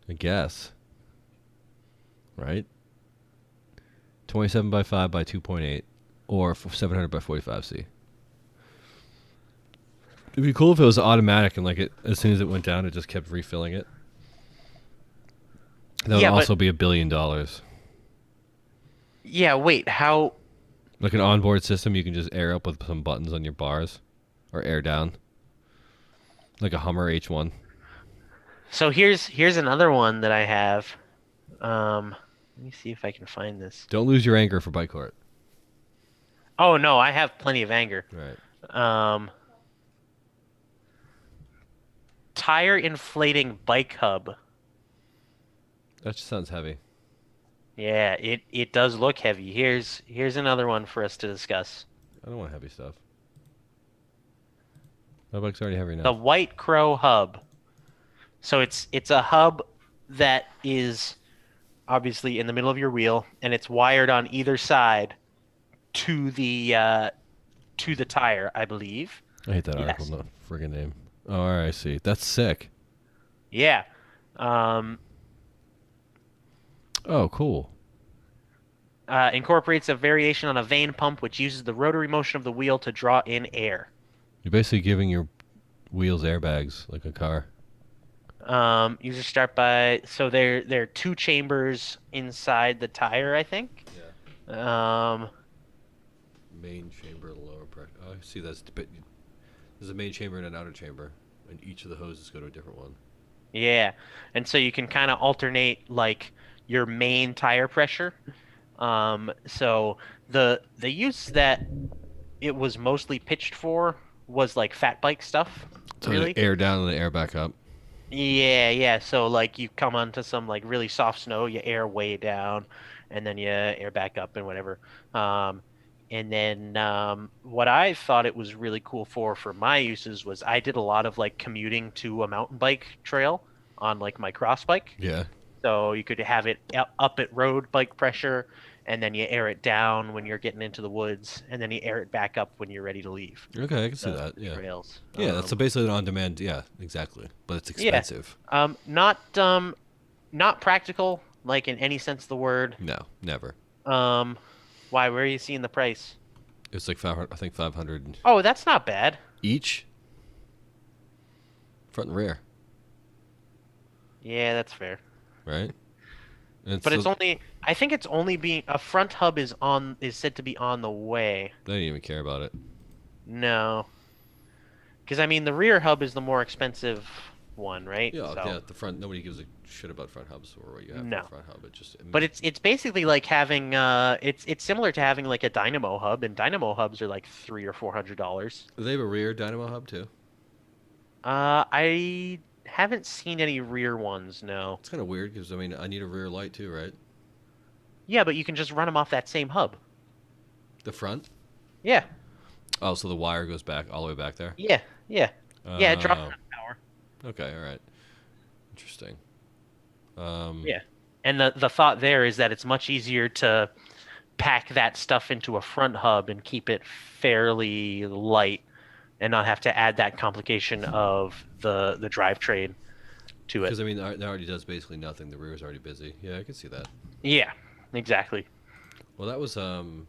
I guess. Right. 27 by 5 by 2.8, or 700 by 45C. It'd be cool if it was automatic and like it as soon as it went down, it just kept refilling it. That would Yeah, also but be $1 billion. yeah, wait, how? Like an onboard system, you can just air up with some buttons on your bars, or air down, like a Hummer H1. So here's another one that I have. Let me see if I can find this. Don't lose your anger for bike court. Oh no, I have plenty of anger. Right. Um, Tire inflating bike hub. That just sounds heavy. Yeah, it does look heavy. Here's another one for us to discuss. I don't want heavy stuff. My bike's already heavy The enough. White Crow hub. So it's a hub that is obviously in the middle of your wheel, and it's wired on either side to the tire, I believe. I hate that article. Yes. No friggin' name. Oh, all right, I see. That's sick. Yeah. Um, Oh, cool. Incorporates a variation on a vane pump which uses the rotary motion of the wheel to draw in air. You're basically giving your wheels airbags like a car. Users start by so there are two chambers inside the tire, I think. Yeah. Um, Main chamber, lower pressure. Oh, I see. There's a main chamber and an outer chamber, and each of the hoses go to a different one. yeah, and so you can kind of alternate like your main tire pressure. So the use that it was mostly pitched for was like fat bike stuff, So really. the air down and the air back up. Yeah, yeah. So like you come onto some like really soft snow, you air way down, and then you air back up and whatever. Um, and then what I thought it was really cool for my uses was I did a lot of like commuting to a mountain bike trail on like my cross bike. Yeah. So you could have it up at road bike pressure, and then you air it down when you're getting into the woods, and then you air it back up when you're ready to leave Okay, I can see the that. Yeah. trails. Yeah, that's basically an on-demand. Yeah, exactly. But it's Yeah. expensive. Not practical, like in any sense of the word. No, never. Um, why? Where are you seeing the price? It's like 500. I think 500 Oh, that's not bad. each, front and rear, Yeah, that's fair. right? And But so it's only, I think it's only being a front hub is said to be on the way. they didn't even care about it. No, because I mean the rear hub is the more expensive one, right? Yeah, So, yeah. The front. Nobody gives a shit about front hubs or what you have for no. a front hub. It just. But it's basically like having it's similar to having like a dynamo hub, and dynamo hubs are like $300 or $400. They have a rear dynamo hub too. I haven't seen any rear ones, no. It's kind of weird because I mean I need a rear light too, right? Yeah, but you can just run them off that same hub. The front. Yeah, Oh, so the wire goes back all the way back there. yeah, yeah, yeah. It drops Oh, power. okay, all right. Interesting. Yeah, and the thought there is that it's much easier to pack that stuff into a front hub and keep it fairly light, and not have to add that complication of the drivetrain to it. Because I mean, that already does basically nothing. The rear is already busy. Yeah, I can see that. Yeah, exactly. Well, that was an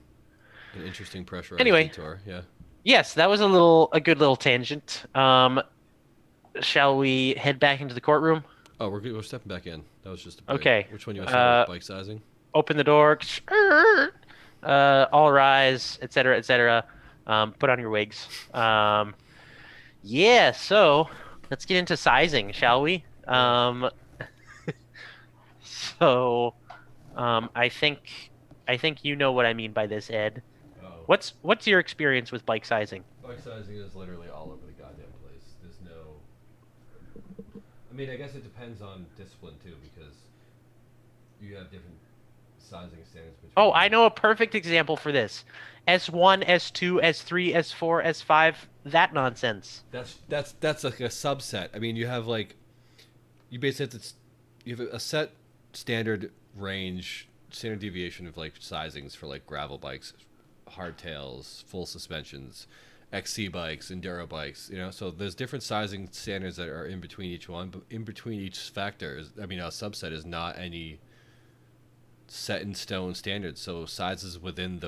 interesting pressurized Anyway. detour. Yeah. Yes, that was a good little tangent. Shall we head back into the courtroom? Oh, we're stepping back in. That was just a break. Okay. Which one you want to start Uh, with? Bike sizing. Open the door. All rise, etc., etc. Put on your wigs. Yeah. So let's get into sizing, shall we? So, I think you know what I mean by this, Ed. Oh. What's your experience with bike sizing? Bike sizing is literally all over the goddamn place. There's no. I mean, I guess it depends on discipline too, because you have different sizing standards Oh, between. I know a perfect example for this. S1, S2, S3, S4, S5, that nonsense. That's like a subset. I mean, you have like you basically have to, you have a set standard range, standard deviation of like sizings for like gravel bikes, hardtails, full suspensions, XC bikes, enduro bikes. You know, so there's different sizing standards that are in between each one, but in between each factor is, I mean, a subset is not any set in stone standards. So sizes within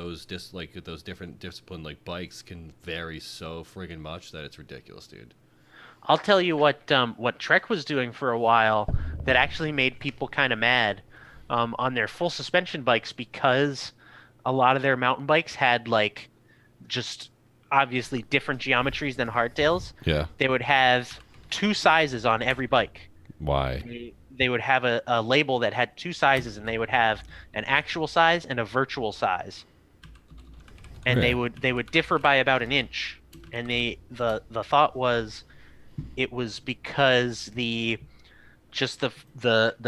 like those different discipline like bikes can vary so friggin' much that it's ridiculous, dude. I'll tell you what Trek was doing for a while that actually made people kind of mad on their full suspension bikes because a lot of their mountain bikes had like just obviously different geometries than hardtails. Yeah. They would have two sizes on every bike. Why? They would have a label that had two sizes, and they would have an actual size and a virtual size, and Yeah. they would differ by about an inch. And the thought was it was because the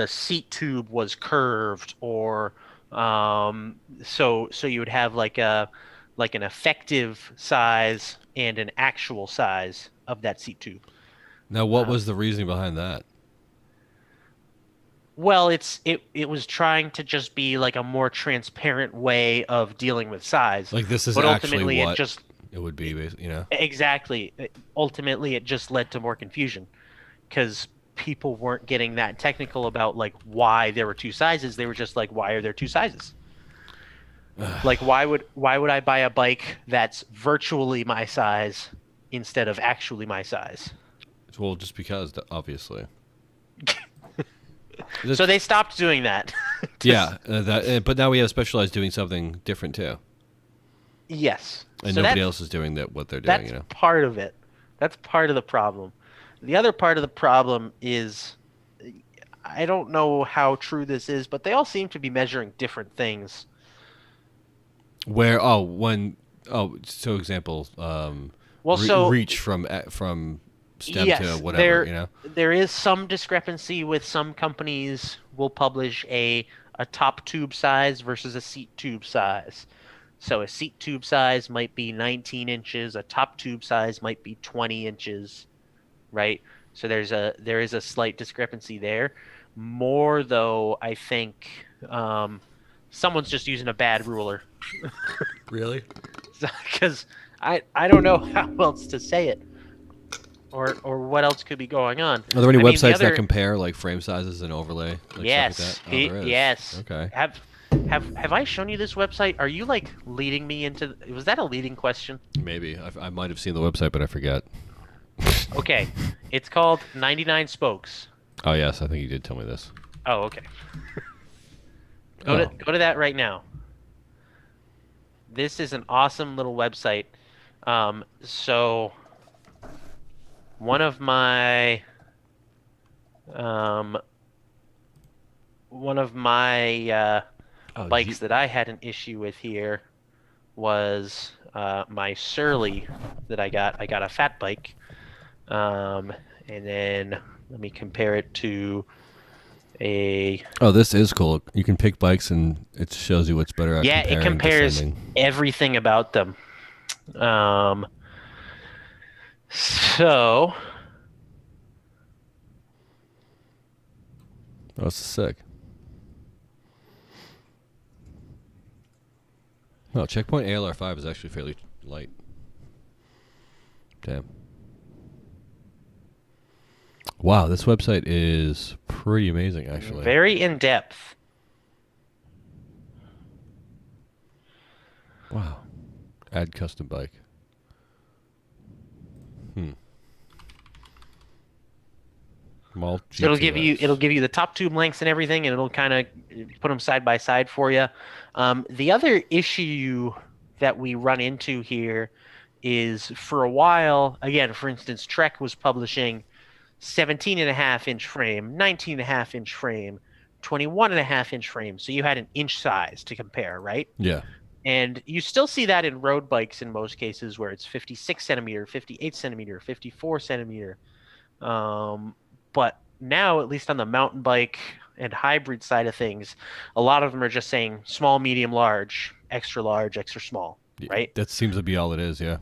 seat tube was curved, or so you would have like an effective size and an actual size of that seat tube. Now, what was the reasoning behind that? Well, it was trying to just be like a more transparent way of dealing with size, Like this is but actually ultimately it what just it would be, you know? exactly ultimately it just led to more confusion because people weren't getting that technical about like why there were two sizes. They were just like, why are there two sizes? Like why would I buy a bike that's virtually my size instead of actually my size? Well, just because, obviously. So they stopped doing that. Yeah, but now we have Specialized doing something different too, Yes. and So nobody that's else is doing that. What they're doing, that's you know. part of it. That's part of the problem. The other part of the problem is I don't know how true this is, but they all seem to be measuring different things. Where so example, Well, so reach from stem to yes, whatever, you know. there is some discrepancy with some companies will publish a top tube size versus a seat tube size. So a seat tube size might be 19 inches, a top tube size might be 20 inches, right? So there is a slight discrepancy there. More though, I think someone's just using a bad ruler Really? because I don't know how else to say it or what else could be going on. Are there any I mean, websites that compare like frame sizes and overlay, like yes, stuff like that? Oh, there is. yes. Okay. Have I shown you this website? Are you like leading me into? Was that a leading question? Maybe I might have seen the website, but I forget. Okay, it's called 99 Spokes. Oh yes, I think you did tell me this. Oh, okay. Oh. Go to that right now. This is an awesome little website. So one of my um, bikes that I had an issue with here was my Surly that I got. I got a fat bike, and then let me compare it to a. Oh, this is cool. You can pick bikes, and it shows you what's better at Yeah, comparing, it compares descending. everything about them. So Oh, it's sick. Oh, Checkpoint ALR5 is actually fairly light. Damn. Wow, this website is pretty amazing, actually. very in depth. Wow. Add custom bike. So it'll give you the top tube lengths and everything, and it'll kind of put them side by side for you. The other issue that we run into here is for a while, again, for instance, Trek was publishing 17.5-inch frame, 19.5-inch frame, 21.5-inch frame. So you had an inch size to compare, right? Yeah. And you still see that in road bikes in most cases where it's 56 centimeter, 58 centimeter, 54 centimeter. But now, at least on the mountain bike and hybrid side of things, a lot of them are just saying small, medium, large, extra small, Yeah, right? that seems to be all it is. Yeah.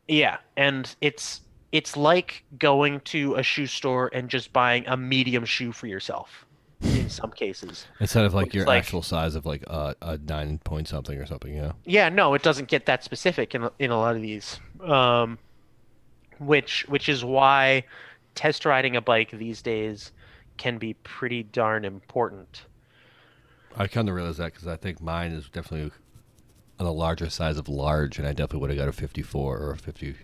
Yeah, and it's like going to a shoe store and just buying a medium shoe for yourself in some cases. Instead of Where like it's your actual like, size of like a 9 point something or something. Yeah. yeah, no, it doesn't get that specific in a lot of these. Which is why test riding a bike these days can be pretty darn important. I kind of realized that because I think mine is definitely on the larger size of large, and I definitely would have got a 54 or a 50,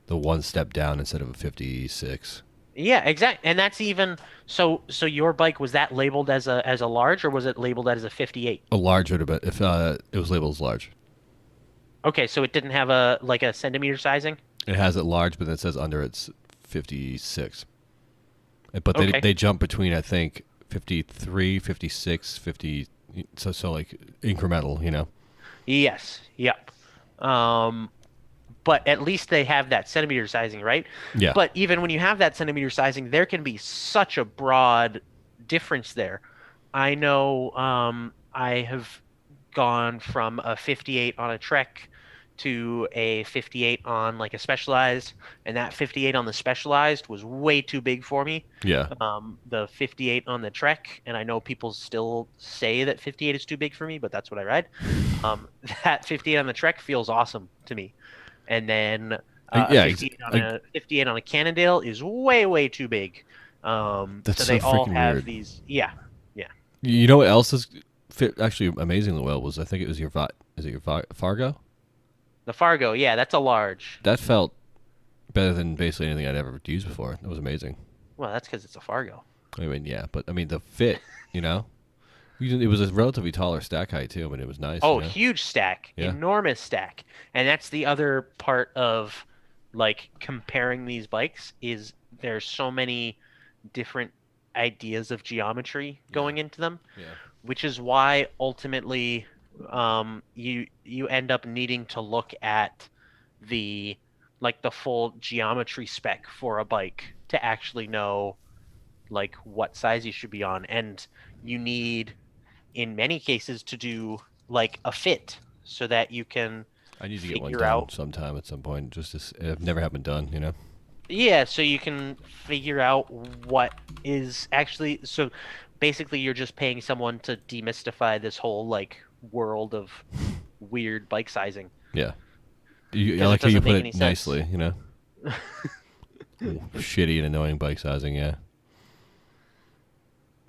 the one step down instead of a 56. Yeah, exactly. And that's even so your bike was that labeled as a large or was it labeled as a 58? A large would have been if it was labeled as large. Okay, so it didn't have a like a centimeter sizing? It has it large, but then it says under it's 56. But Okay. they jump between I think 53, 56, 50. So like incremental, you know. Yes. Yep. Um but at least they have that centimeter sizing, right? Yeah. But even when you have that centimeter sizing, there can be such a broad difference there. I know I have gone from a 58 on a Trek to a 58 on like a Specialized, and that 58 on the Specialized was way too big for me. Yeah. The 58 on the Trek, and I know people still say that 58 is too big for me, but that's what I read. That 58 on the Trek feels awesome to me. And then a Yeah. 58 on a Cannondale is way too big. That's So so they all freaking have weird. these. Yeah, yeah. You know what else is fit actually amazingly well was I think it was is it your Fargo? The Fargo, yeah, that's a large. That felt better than basically anything I'd ever used before. That was amazing. Well, that's because it's a Fargo. I mean, yeah, but I mean the fit, you know, it was a relatively taller stack height too, but it was nice, you Oh, know. huge stack, Yeah, enormous stack. And that's the other part of like comparing these bikes is there's so many different ideas of geometry yeah, going into them, yeah. which is why ultimately you end up needing to look at the like the full geometry spec for a bike to actually know like what size you should be on. And you need in many cases to do like a fit so that you can I need to get one figure done out sometime at some point. I've never had one done, you know. yeah, so you can figure out what is actually so basically you're just paying someone to demystify this whole like world of weird bike sizing Yeah, I because it like how you doesn't put make it any sense. nicely, you know. Shitty and annoying bike sizing, yeah.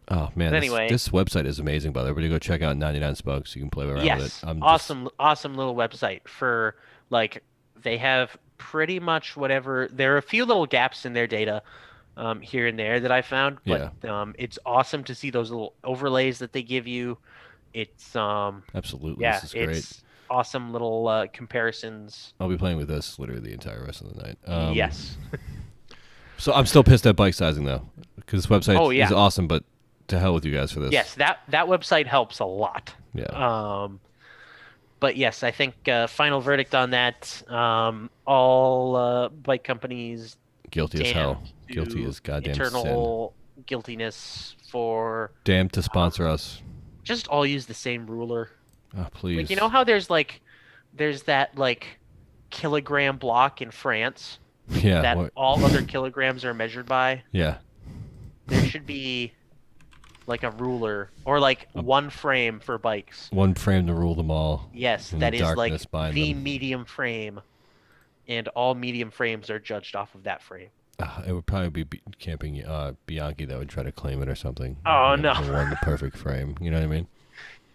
Oh man, But this anyway, this website is amazing. By the way, everybody go check out 99 Spokes. You can play around with it. yes, I'm just awesome little website for like they have pretty much whatever. There are a few little gaps in their data here and there that I found, but yeah, it's awesome to see those little overlays that they give you. It's absolutely. yeah, This is great. it's awesome little comparisons. I'll be playing with this literally the entire rest of the night. Yes. So I'm still pissed at bike sizing though, because this Oh website is yeah. awesome, but to hell with you guys for this. Yes, that website helps a lot. Yeah, But yes, I think final verdict on that. All bike companies guilty as hell. damned Guilty to as goddamn sin. eternal guiltiness for Damn to sponsor us. just all use the same ruler. Oh, Like you know please. how there's that like kilogram block in France Yeah. that What? all other kilograms are measured by? Yeah. There should be like a ruler or like A, one frame for bikes. one frame to rule them all. Yes, And the that is like darkness behind the them. medium frame, and all medium frames are judged off of that frame. It would probably be camping Bianchi that would try to claim it or something. Oh no. The perfect frame. You know what I mean?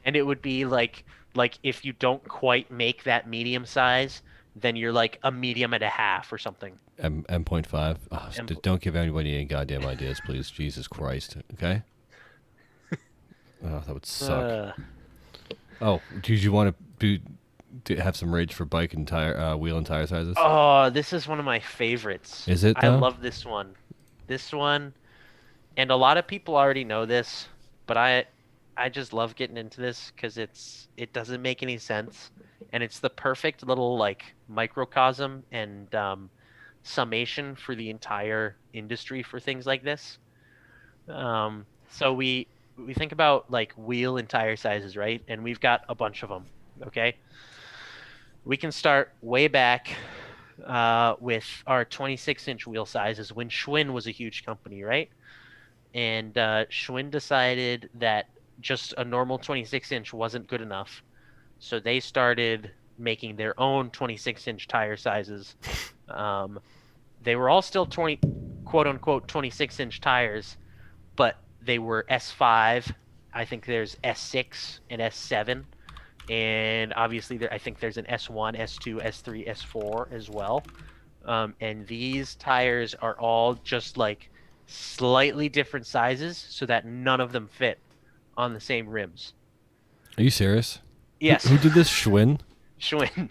And it would be like if you don't quite make that medium size, then you're like a medium and a half or something. M.5. Oh, And don't give anybody any goddamn ideas, please. Jesus Christ. Okay? Oh, that would suck. Oh, did you want to have some rage for bike and tire, wheel and tire sizes? oh, this is one of my favorites. Is it I though? love this one. This one, and a lot of people already know this, but I just love getting into this because it doesn't make any sense, and it's the perfect little like microcosm and summation for the entire industry for things like this. So we think about like wheel and tire sizes, right? And we've got a bunch of them. Okay, we can start way back with our 26-inch wheel sizes when Schwinn was a huge company, right? And Schwinn decided that just a normal 26-inch wasn't good enough, so they started making their own 26-inch tire sizes. Um, they were all still 20, quote unquote, 26-inch tires, but they were S5. I think there's S6 and S7, and obviously I think there's an S1, S2, S3, S4 as well. And these tires are all just like slightly different sizes so that none of them fit on the same rims. Are you serious? Yes. Who did this? Schwinn? Schwinn.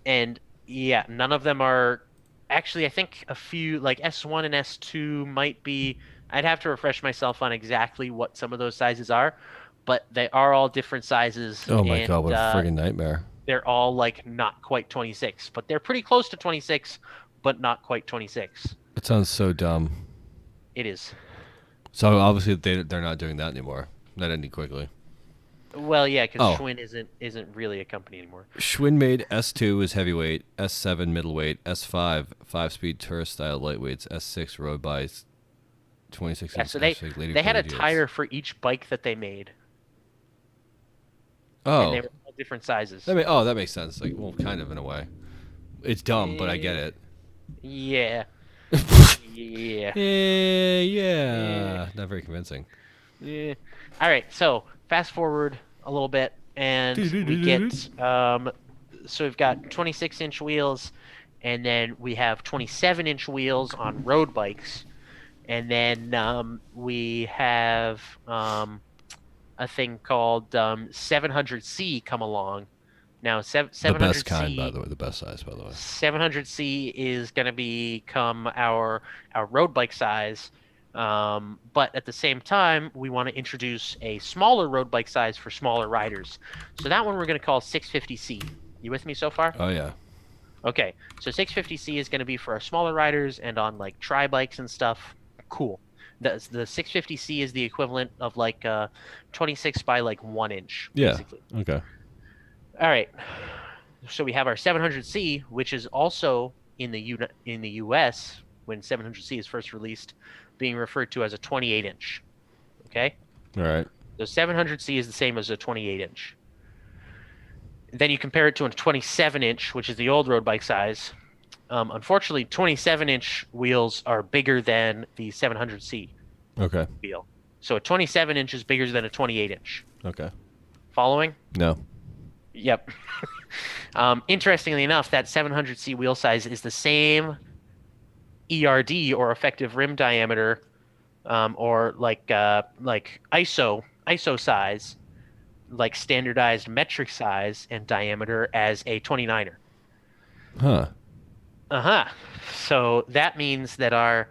And yeah, none of them are actually, I think a few like S1 and S2 might be. I'd have to refresh myself on exactly what some of those sizes are, but they are all different sizes. Oh my and, god, what a friggin' nightmare. They're all like not quite 26, but they're pretty close to 26, but not quite 26. It sounds so dumb. It is. So obviously they're not doing that anymore. Not ending quickly. Well, yeah, because Oh. Schwinn isn't really a company anymore. Schwinn made S2 is heavyweight, S7 middleweight, S5 5-speed tourist style lightweights, S6 road bikes, 26 Yeah, inch so they had a radials. tire for each bike that they made. Oh. And they were all different sizes. That makes sense. Like, well, kind of in a way. It's dumb, but I get it. Yeah. Yeah. Yeah. Not very convincing. Yeah. All right, so fast forward a little bit, and we get so we've got 26-inch wheels, and then we have 27-inch wheels on road bikes, and then we have a thing called 700C come along. Now, 700C, the best kind, by the way, the best size, by the way. 700C is going to become our road bike size, but at the same time, we want to introduce a smaller road bike size for smaller riders. So that one we're going to call 650C. You with me so far? Oh yeah. Okay, so 650C is going to be for our smaller riders and on like tri bikes and stuff. Cool. The 650C is the equivalent of like 26 by like 1 inch. Yeah. Basically. Okay. All right. So we have our 700C, which is also in the US when 700C is first released, being referred to as a 28-inch. Okay. All right. So 700C is the same as a 28-inch. Then you compare it to a 27-inch, which is the old road bike size. Unfortunately, 27-inch wheels are bigger than the 700C Okay. wheel. So a 27-inch is bigger than a 28-inch. Okay. Following? No. Yep. Interestingly enough, that 700C wheel size is the same ERD or effective rim diameter, or like ISO size, like standardized metric size and diameter as a 29er. Huh. Uh-huh. So that means that our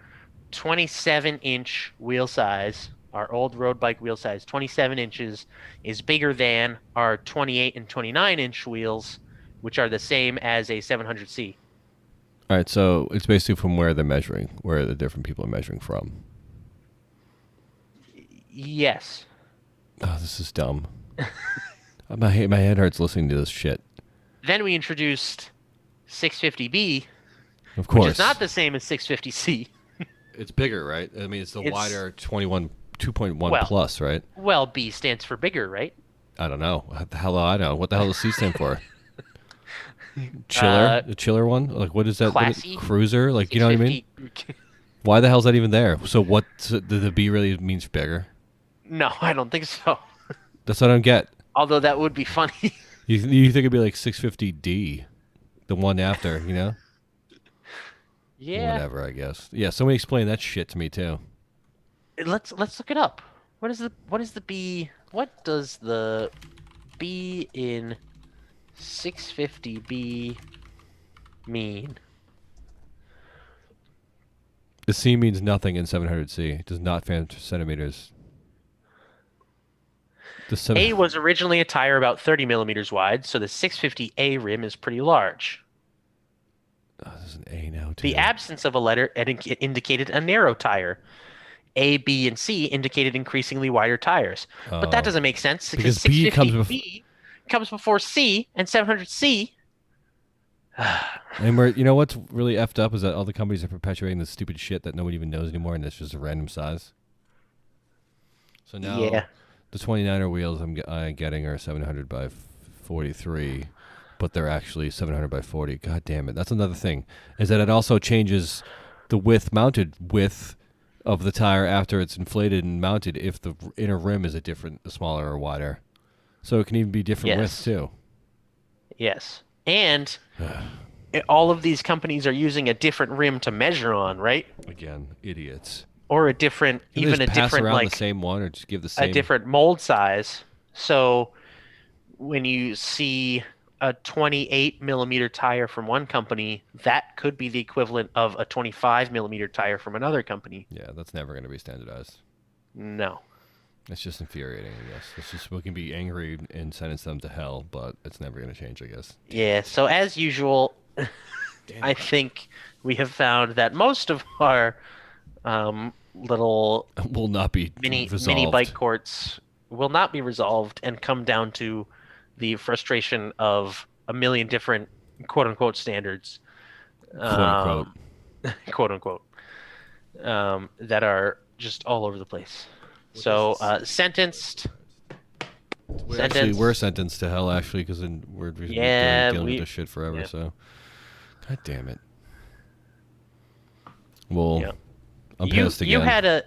27-inch wheel size, our old road bike wheel size, 27 inches, is bigger than our 28 and 29-inch wheels, which are the same as a 700C. All right, so it's basically from where they're measuring, where the different people are measuring from. Yes. Oh, this is dumb. my head hurts listening to this shit. Then we introduced 650B, Of course. which is not the same as 650C. It's bigger, right? I mean, it's the wider 2.1 plus, right? Well, B stands for bigger, right? I don't know. What the hell do I know? What the hell does C stand for? Chiller? The chiller one? Like, what is that? Classy? Cruiser? Like, you know what I mean? Why the hell is that even there? So what, the B really means bigger? No, I don't think so. That's what I don't get. Although that would be funny. You think it'd be like 650D, the one after, you know? Yeah. Whatever, I guess. Yeah, somebody explain that shit to me too. Let's look it up. What is the B? What does the B in 650B mean? The C means nothing in 700C. It does not fan centimeters. The seven. A was originally a tire about 30 millimeters wide, so the 650A rim is pretty large. Oh, there's an A now The too. absence of a letter indicated a narrow tire. A, B, and C indicated increasingly wider tires. But that Oh, doesn't make sense because because B comes with. 650B comes before C and 700C. And you know what's really effed up is that all the companies are perpetuating this stupid shit that nobody even knows anymore, and it's just a random size. So now Yeah. the 29er wheels I'm getting are 700 by 43, but they're actually 700 by 40. God damn it. That's another thing, is that it also changes the mounted width of the tire after it's inflated and mounted if the inner rim is a smaller or wider. So it can even be different widths Yes. too. Yes. And all of these companies are using a different rim to measure on, right? Again, idiots. Or a different, Can they even just a pass different, around the like, same one or just give the a same? different mold size. So when you see a 28 millimeter tire from one company, that could be the equivalent of a 25 millimeter tire from another company. Yeah, that's never going to be standardized. No. It's just infuriating, I guess. It's just we can be angry and sentence them to hell, but it's never going to change, I guess. Damn Yeah. it. So as usual, Damn I it. think we have found that most of our little Will not be mini bike resolved. courts will not be resolved and come down to the frustration of a million different quote unquote standards, Quote unquote. um, quote unquote, that are just all over the place. What does So, this say? sentenced, We're sentence. sentenced to hell, actually, because we're going to be Yeah, dealing with this shit forever, yeah, so. God damn it. Well, yeah. I'm You pissed you again. had a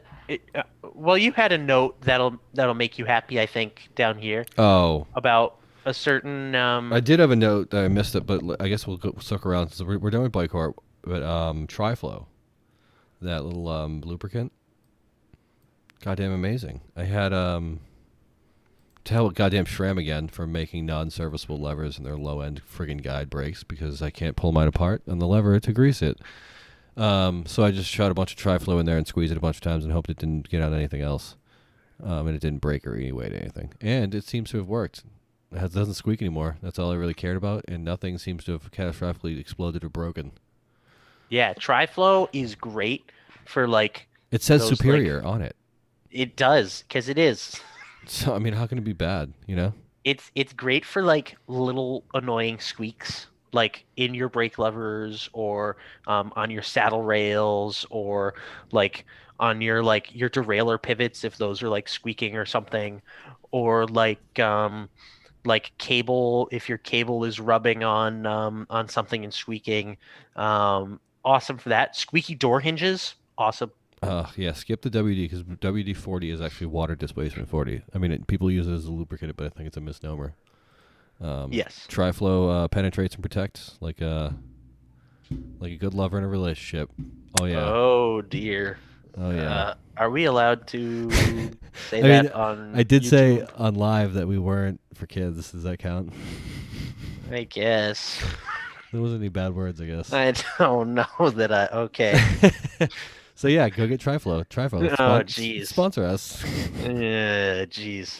well, you had a note that'll make you happy, I think, down here Oh, about a certain I did have a note that I missed it, but I guess we'll go suck around. So we're done with Bike Corp, but Triflow, that little lubricant, goddamn amazing. I had to hell with goddamn Shram again for making non-serviceable levers in their low-end friggin' guide brakes because I can't pull mine apart on the lever to grease it. So I just shot a bunch of Triflow in there and squeezed it a bunch of times and hoped it didn't get on anything else. And it didn't break or anyway to anything. And it seems to have worked. It doesn't squeak anymore. That's all I really cared about, and nothing seems to have catastrophically exploded or broken. yeah, TriFlow is great for like It says those like superior on it. it does because it is. So I mean, how can it be bad? You know? It's great for like little annoying squeaks, like in your brake levers or on your saddle rails or like on your derailleur pivots if those are like squeaking or something, or like cable if your cable is rubbing on something and squeaking. Awesome for that. Squeaky door hinges, awesome. Yeah. Skip the WD because WD 40 is actually water displacement 40. I mean, people use it as a lubricant, but I think it's a misnomer. Yes. Triflow penetrates and protects like a good lover in a relationship. Oh yeah. Oh dear. Oh yeah. Are we allowed to say I mean, that on I did say YouTube? on live that we weren't for kids. Does that count? I guess. There wasn't any bad words, I guess. I don't know that I. Okay. So yeah, go get Triflow. Triflow, Oh, jeez. sponsor us. Jeez.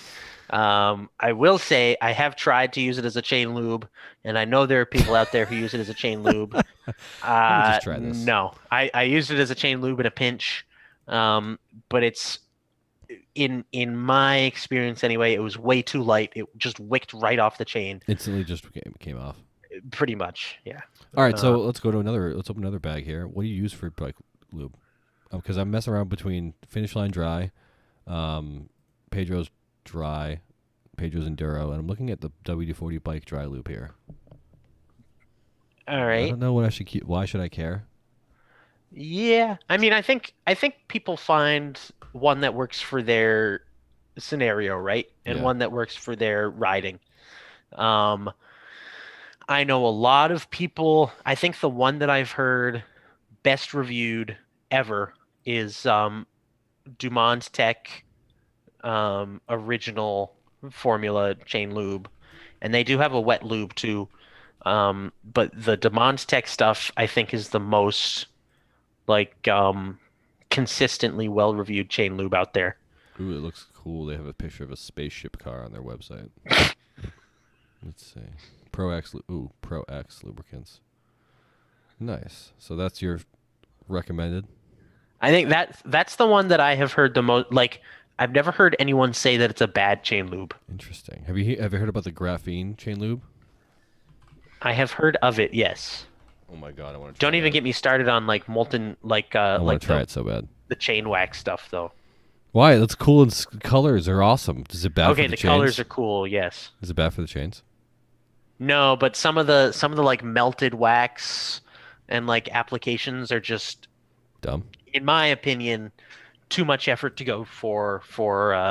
I will say I have tried to use it as a chain lube, and I know there are people out there who use it as a chain lube. Let me just try this. No, I used it as a chain lube in a pinch, but it's in my experience anyway. It was way too light. It just wicked right off the chain. Instantly, just came off. Pretty much, yeah. All right, so let's go to another. Let's open another bag here. What do you use for bike lube? Because I'm messing around between Finish Line Dry, Pedro's Dry, Pedro's Enduro, and I'm looking at the WD-40 Bike Dry Lube here. All I right. don't know what I should keep. Why should I care? Yeah. I mean, I think people find one that works for their scenario, right? And Yeah. one that works for their riding. Um, I know a lot of people. I think the one that I've heard best reviewed ever is Dumont Tech original formula chain lube, and they do have a wet lube too. But the Dumont Tech stuff I think is the most like consistently well reviewed chain lube out there. Ooh, it looks cool. They have a picture of a spaceship car on their website. Let's see. Pro X lubricants. Nice. So that's your recommended? I think that's the one that I have heard the most. Like, I've never heard anyone say that it's a bad chain lube. Interesting. Have you heard about the graphene chain lube? I have heard of it, yes. Oh my god, I want to Don't try even it. get me started on like molten, I want like to try it so bad. the chain wax stuff though. Why? That's cool and colors are awesome. Is it bad for Okay, the the chains? colors are cool, yes. Is it bad for the chains? No, but some of the like melted wax and like applications are just, Dumb. in my opinion, too much effort to go for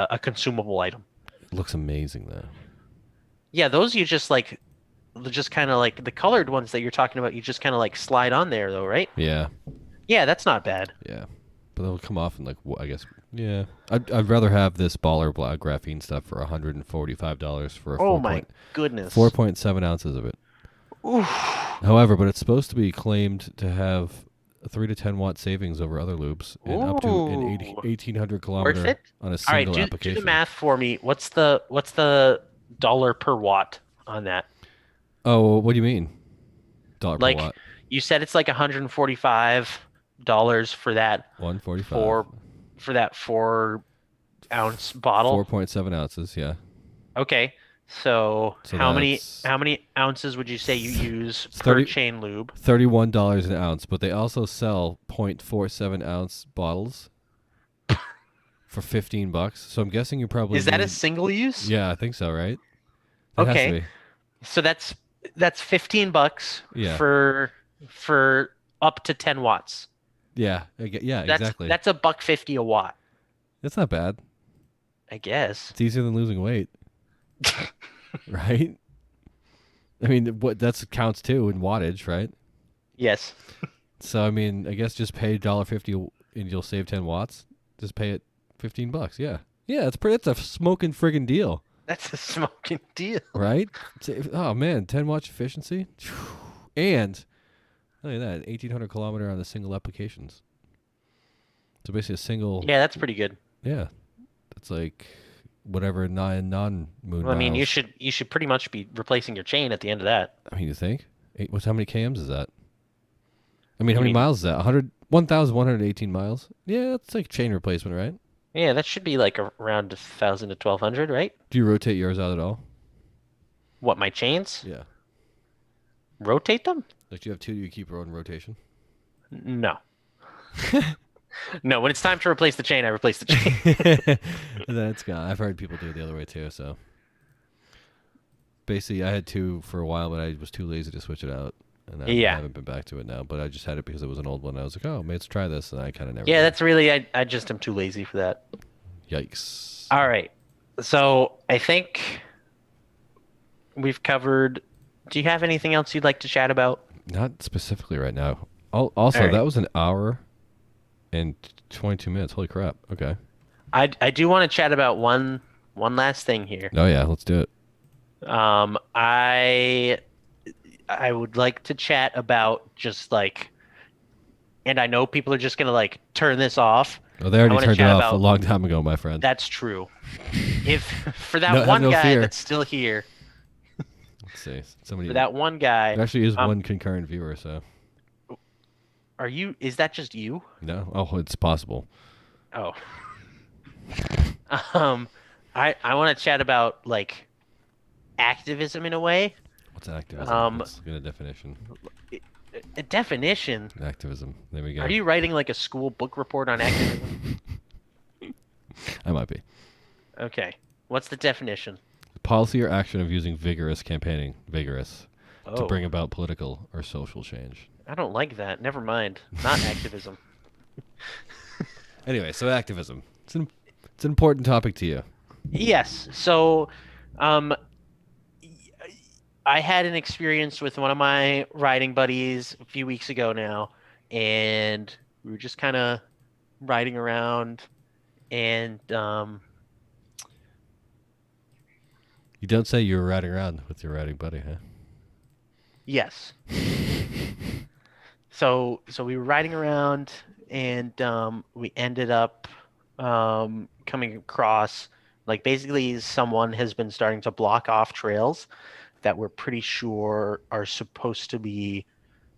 a consumable item. It looks amazing though. Yeah, those you just kind of like the colored ones that you're talking about. You just kind of like slide on there though, right? Yeah. Yeah, that's not bad. Yeah. But they'll come off in like I guess. Yeah. I'd rather have this baller black graphene stuff for $145 for a Oh my goodness. 4.7 ounces of it. Oof. However, but it's supposed to be claimed to have a 3 to 10 watt savings over other loops and up to an Ooh. 1800 Worth kilometer it? on a All right, single do application. the math for me. What's the dollar per watt on that? Oh, what do you mean? Dollar per Like watt? you said it's like $145 for that 145. for that 4 ounce bottle. 4.7 ounces, yeah. Okay. So, So how many that's how many ounces would you say you use it's per 30 chain lube? $31 an ounce, but they also sell 0.47 ounce bottles for $15. So I'm guessing you probably Is that a need. single use? Yeah, I think so, right? It has to Okay. be. So that's $15 Yeah. for up to 10 watts. Yeah, yeah, That's exactly. that's a buck 50 a watt, That's not bad. I guess. It's easier than losing weight, right? I mean, what that's counts too in wattage, right? Yes. So I mean, I guess just pay $1.50 and you'll save 10 watts. Just pay it $15. Yeah, yeah, it's pretty. It's a smoking friggin' deal, That's a smoking deal. right? Oh man, 10 watts efficiency, and look at that, 1,800 kilometer on the single applications. So basically a single. Yeah, that's pretty good. Yeah, it's like whatever non-moon Well, I mean, you miles. should pretty much be replacing your chain at the end of that. I mean, you think? How many kms is that? I mean, how You many mean, miles is that? 1,118 miles. Yeah, it's like chain replacement, right? yeah, that should be like around 1,000 to 1,200, right? Do you rotate yours out at all? What, my chains? Yeah. Rotate them? Like, do you have two? Do you keep in rotation? No. No, when it's time to replace the chain, I replace the chain. And then it's gone. I've heard people do it the other way too. So basically, I had two for a while, but I was too lazy to switch it out, and I Yeah. haven't been back to it now. But I just had it because it was an old one. I was like, oh, let's try this, and I kind of never. Yeah, did. that's really, I just am too lazy for that. Yikes. All right. So I think we've covered. Do you have anything else you'd like to chat about? Not specifically right now. Also, All right. that was an hour and 22 minutes. Holy crap. Okay. I do want to chat about one last thing here. Oh yeah, let's do it. I would like to chat about just like, and I know people are just gonna like turn this off. Oh, they I already want to turned it chat off about a long time ago, my friend. that's true. If for that No, have one no guy fear. that's still here, Let's see. Somebody. for that one guy, There actually is one concurrent viewer, so is that just you? no. Oh, it's possible. Oh. Um, I want to chat about like activism in a way. What's activism? Let's get a definition. A definition. Activism. There we go. Are you writing like a school book report on activism? I might be. Okay. What's the definition? Policy or action of using vigorous campaigning, to Oh, bring about political or social change. I don't like that. Never mind. Not activism. Anyway, so activism. It's an important topic to you. Yes. So, um, I had an experience with one of my riding buddies a few weeks ago now, and we were just kind of riding around, and You don't say you were riding around with your riding buddy, huh? yes. So we were riding around, and we ended up coming across. Like basically, someone has been starting to block off trails that we're pretty sure are supposed to be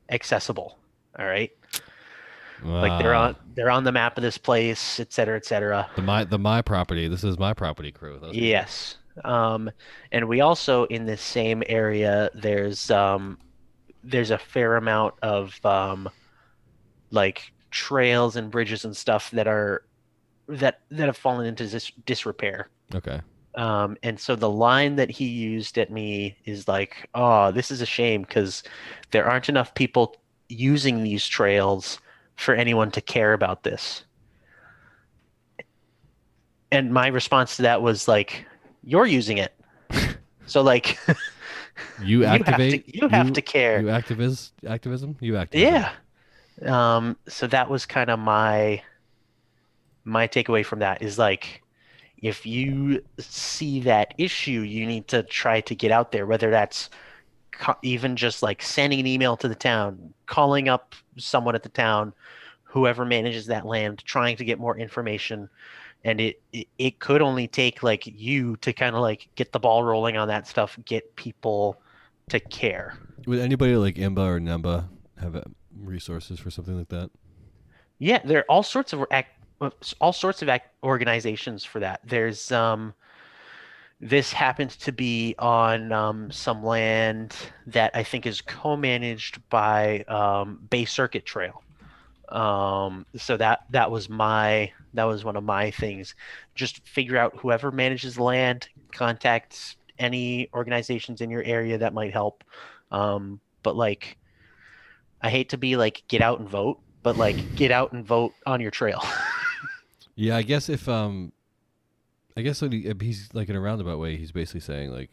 accessible. All right. Like Ah, they're on the map of this place, et cetera, et cetera. the my property. This is my property crew. Those people. Yes. And we also in this same area, there's a fair amount of like trails and bridges and stuff that have fallen into disrepair. Okay. And so the line that he used at me is like, "Oh, this is a shame because there aren't enough people using these trails for anyone to care about this." And my response to that was like, "You're using it, so like, You activate you have to care." activism. You activism. Yeah. So that was kind of my takeaway from that is like, if you see that issue, you need to try to get out there, whether that's even just like sending an email to the town, calling up someone at the town, whoever manages that land, trying to get more information. And it could only take like you to kind of like get the ball rolling on that stuff, get people to care. Would anybody like IMBA or NEMBA have resources for something like that? Yeah, there are all sorts of organizations for that. This happens to be on some land that I think is co-managed by Bay Circuit Trail. So that was one of my things. Just figure out whoever manages the land, contact any organizations in your area that might help. But like, I hate to be like get out and vote, but like get out and vote on your trail. Yeah, I guess I guess if he's like in a roundabout way. He's basically saying like,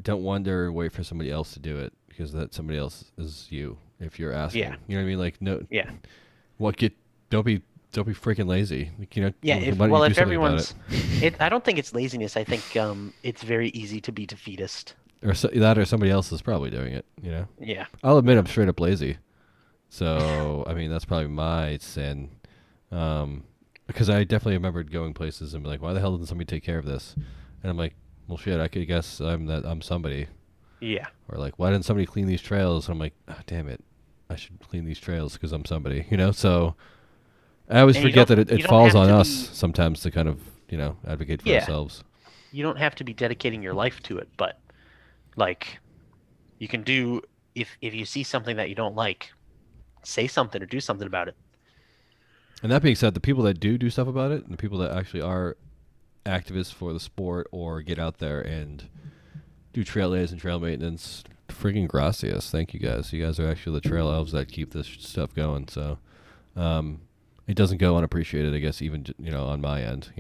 don't wonder, wait for somebody else to do it because that somebody else is you. If you're Yeah, asking, you know what I mean? Like, no, yeah. what get don't be don't be freaking lazy. Like, Yeah, why don't you do if something about it? I don't think it's laziness. I think it's very easy to be defeatist. Or that, or somebody else is probably doing it. Yeah. I'll admit I'm straight up lazy. So I mean that's probably my sin. Because I definitely remembered going places and be like, why the hell doesn't somebody take care of this? And I'm like, well, shit, I could guess I'm somebody. Yeah. Or like, why didn't somebody clean these trails? And I'm like, oh, damn it, I should clean these trails because I'm somebody. So I always And forget that it you don't falls have on to us be sometimes to kind of advocate for yeah, ourselves. you don't have to be dedicating your life to it, but like you can do if you see something that you don't like, say something or do something about it. And that being said, the people that do stuff about it, and the people that actually are activists for the sport or get out there and do trail days and trail maintenance, friggin' gracias. Thank you guys. You guys are actually the trail elves that keep this stuff going. So it doesn't go unappreciated, I guess, even on my end.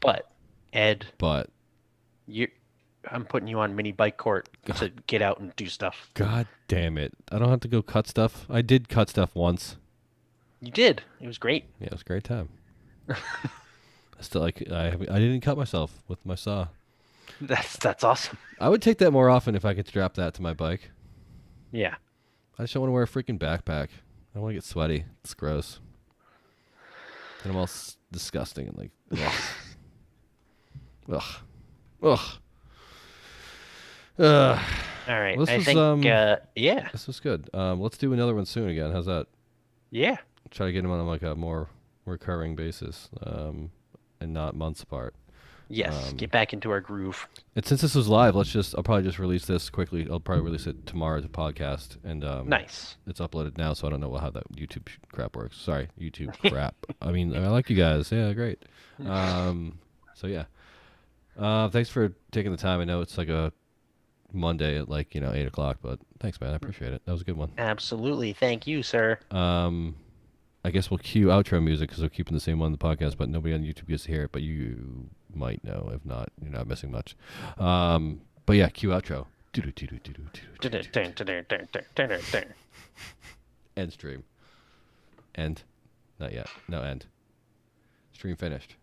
But Ed, But you I'm putting you on mini bike court to God, get out and do stuff. God damn it, I don't have to go cut stuff. I did cut stuff once. You did. It was great. Yeah, it was a great time. I still like I didn't cut myself with my saw. That's awesome. I would take that more often if I could strap that to my bike. Yeah. I just don't want to wear a freaking backpack. I don't want to get sweaty. It's gross. And I'm all disgusting and like, ugh. Ugh. Ugh. All right. Well, I think yeah. this was good. Let's do another one soon again. How's that? Yeah. Try to get them on like a more recurring basis, and not months apart. Yes. Get back into our groove. And since this was live, I'll probably just release this quickly. I'll probably release it tomorrow as a podcast, and Nice. it's uploaded now, so I don't know how that YouTube crap works. Sorry, YouTube crap. I mean, I like you guys. Yeah, great. So yeah. Thanks for taking the time. I know it's like a Monday at 8 o'clock, but thanks, man. I appreciate it. That was a good one. Absolutely. Thank you, sir. I guess we'll cue outro music because we're keeping the same one in the podcast, but nobody on YouTube gets to hear it. But you might know. If not, you're not missing much. But yeah, cue outro. End stream. End. Not yet. No end. Stream finished.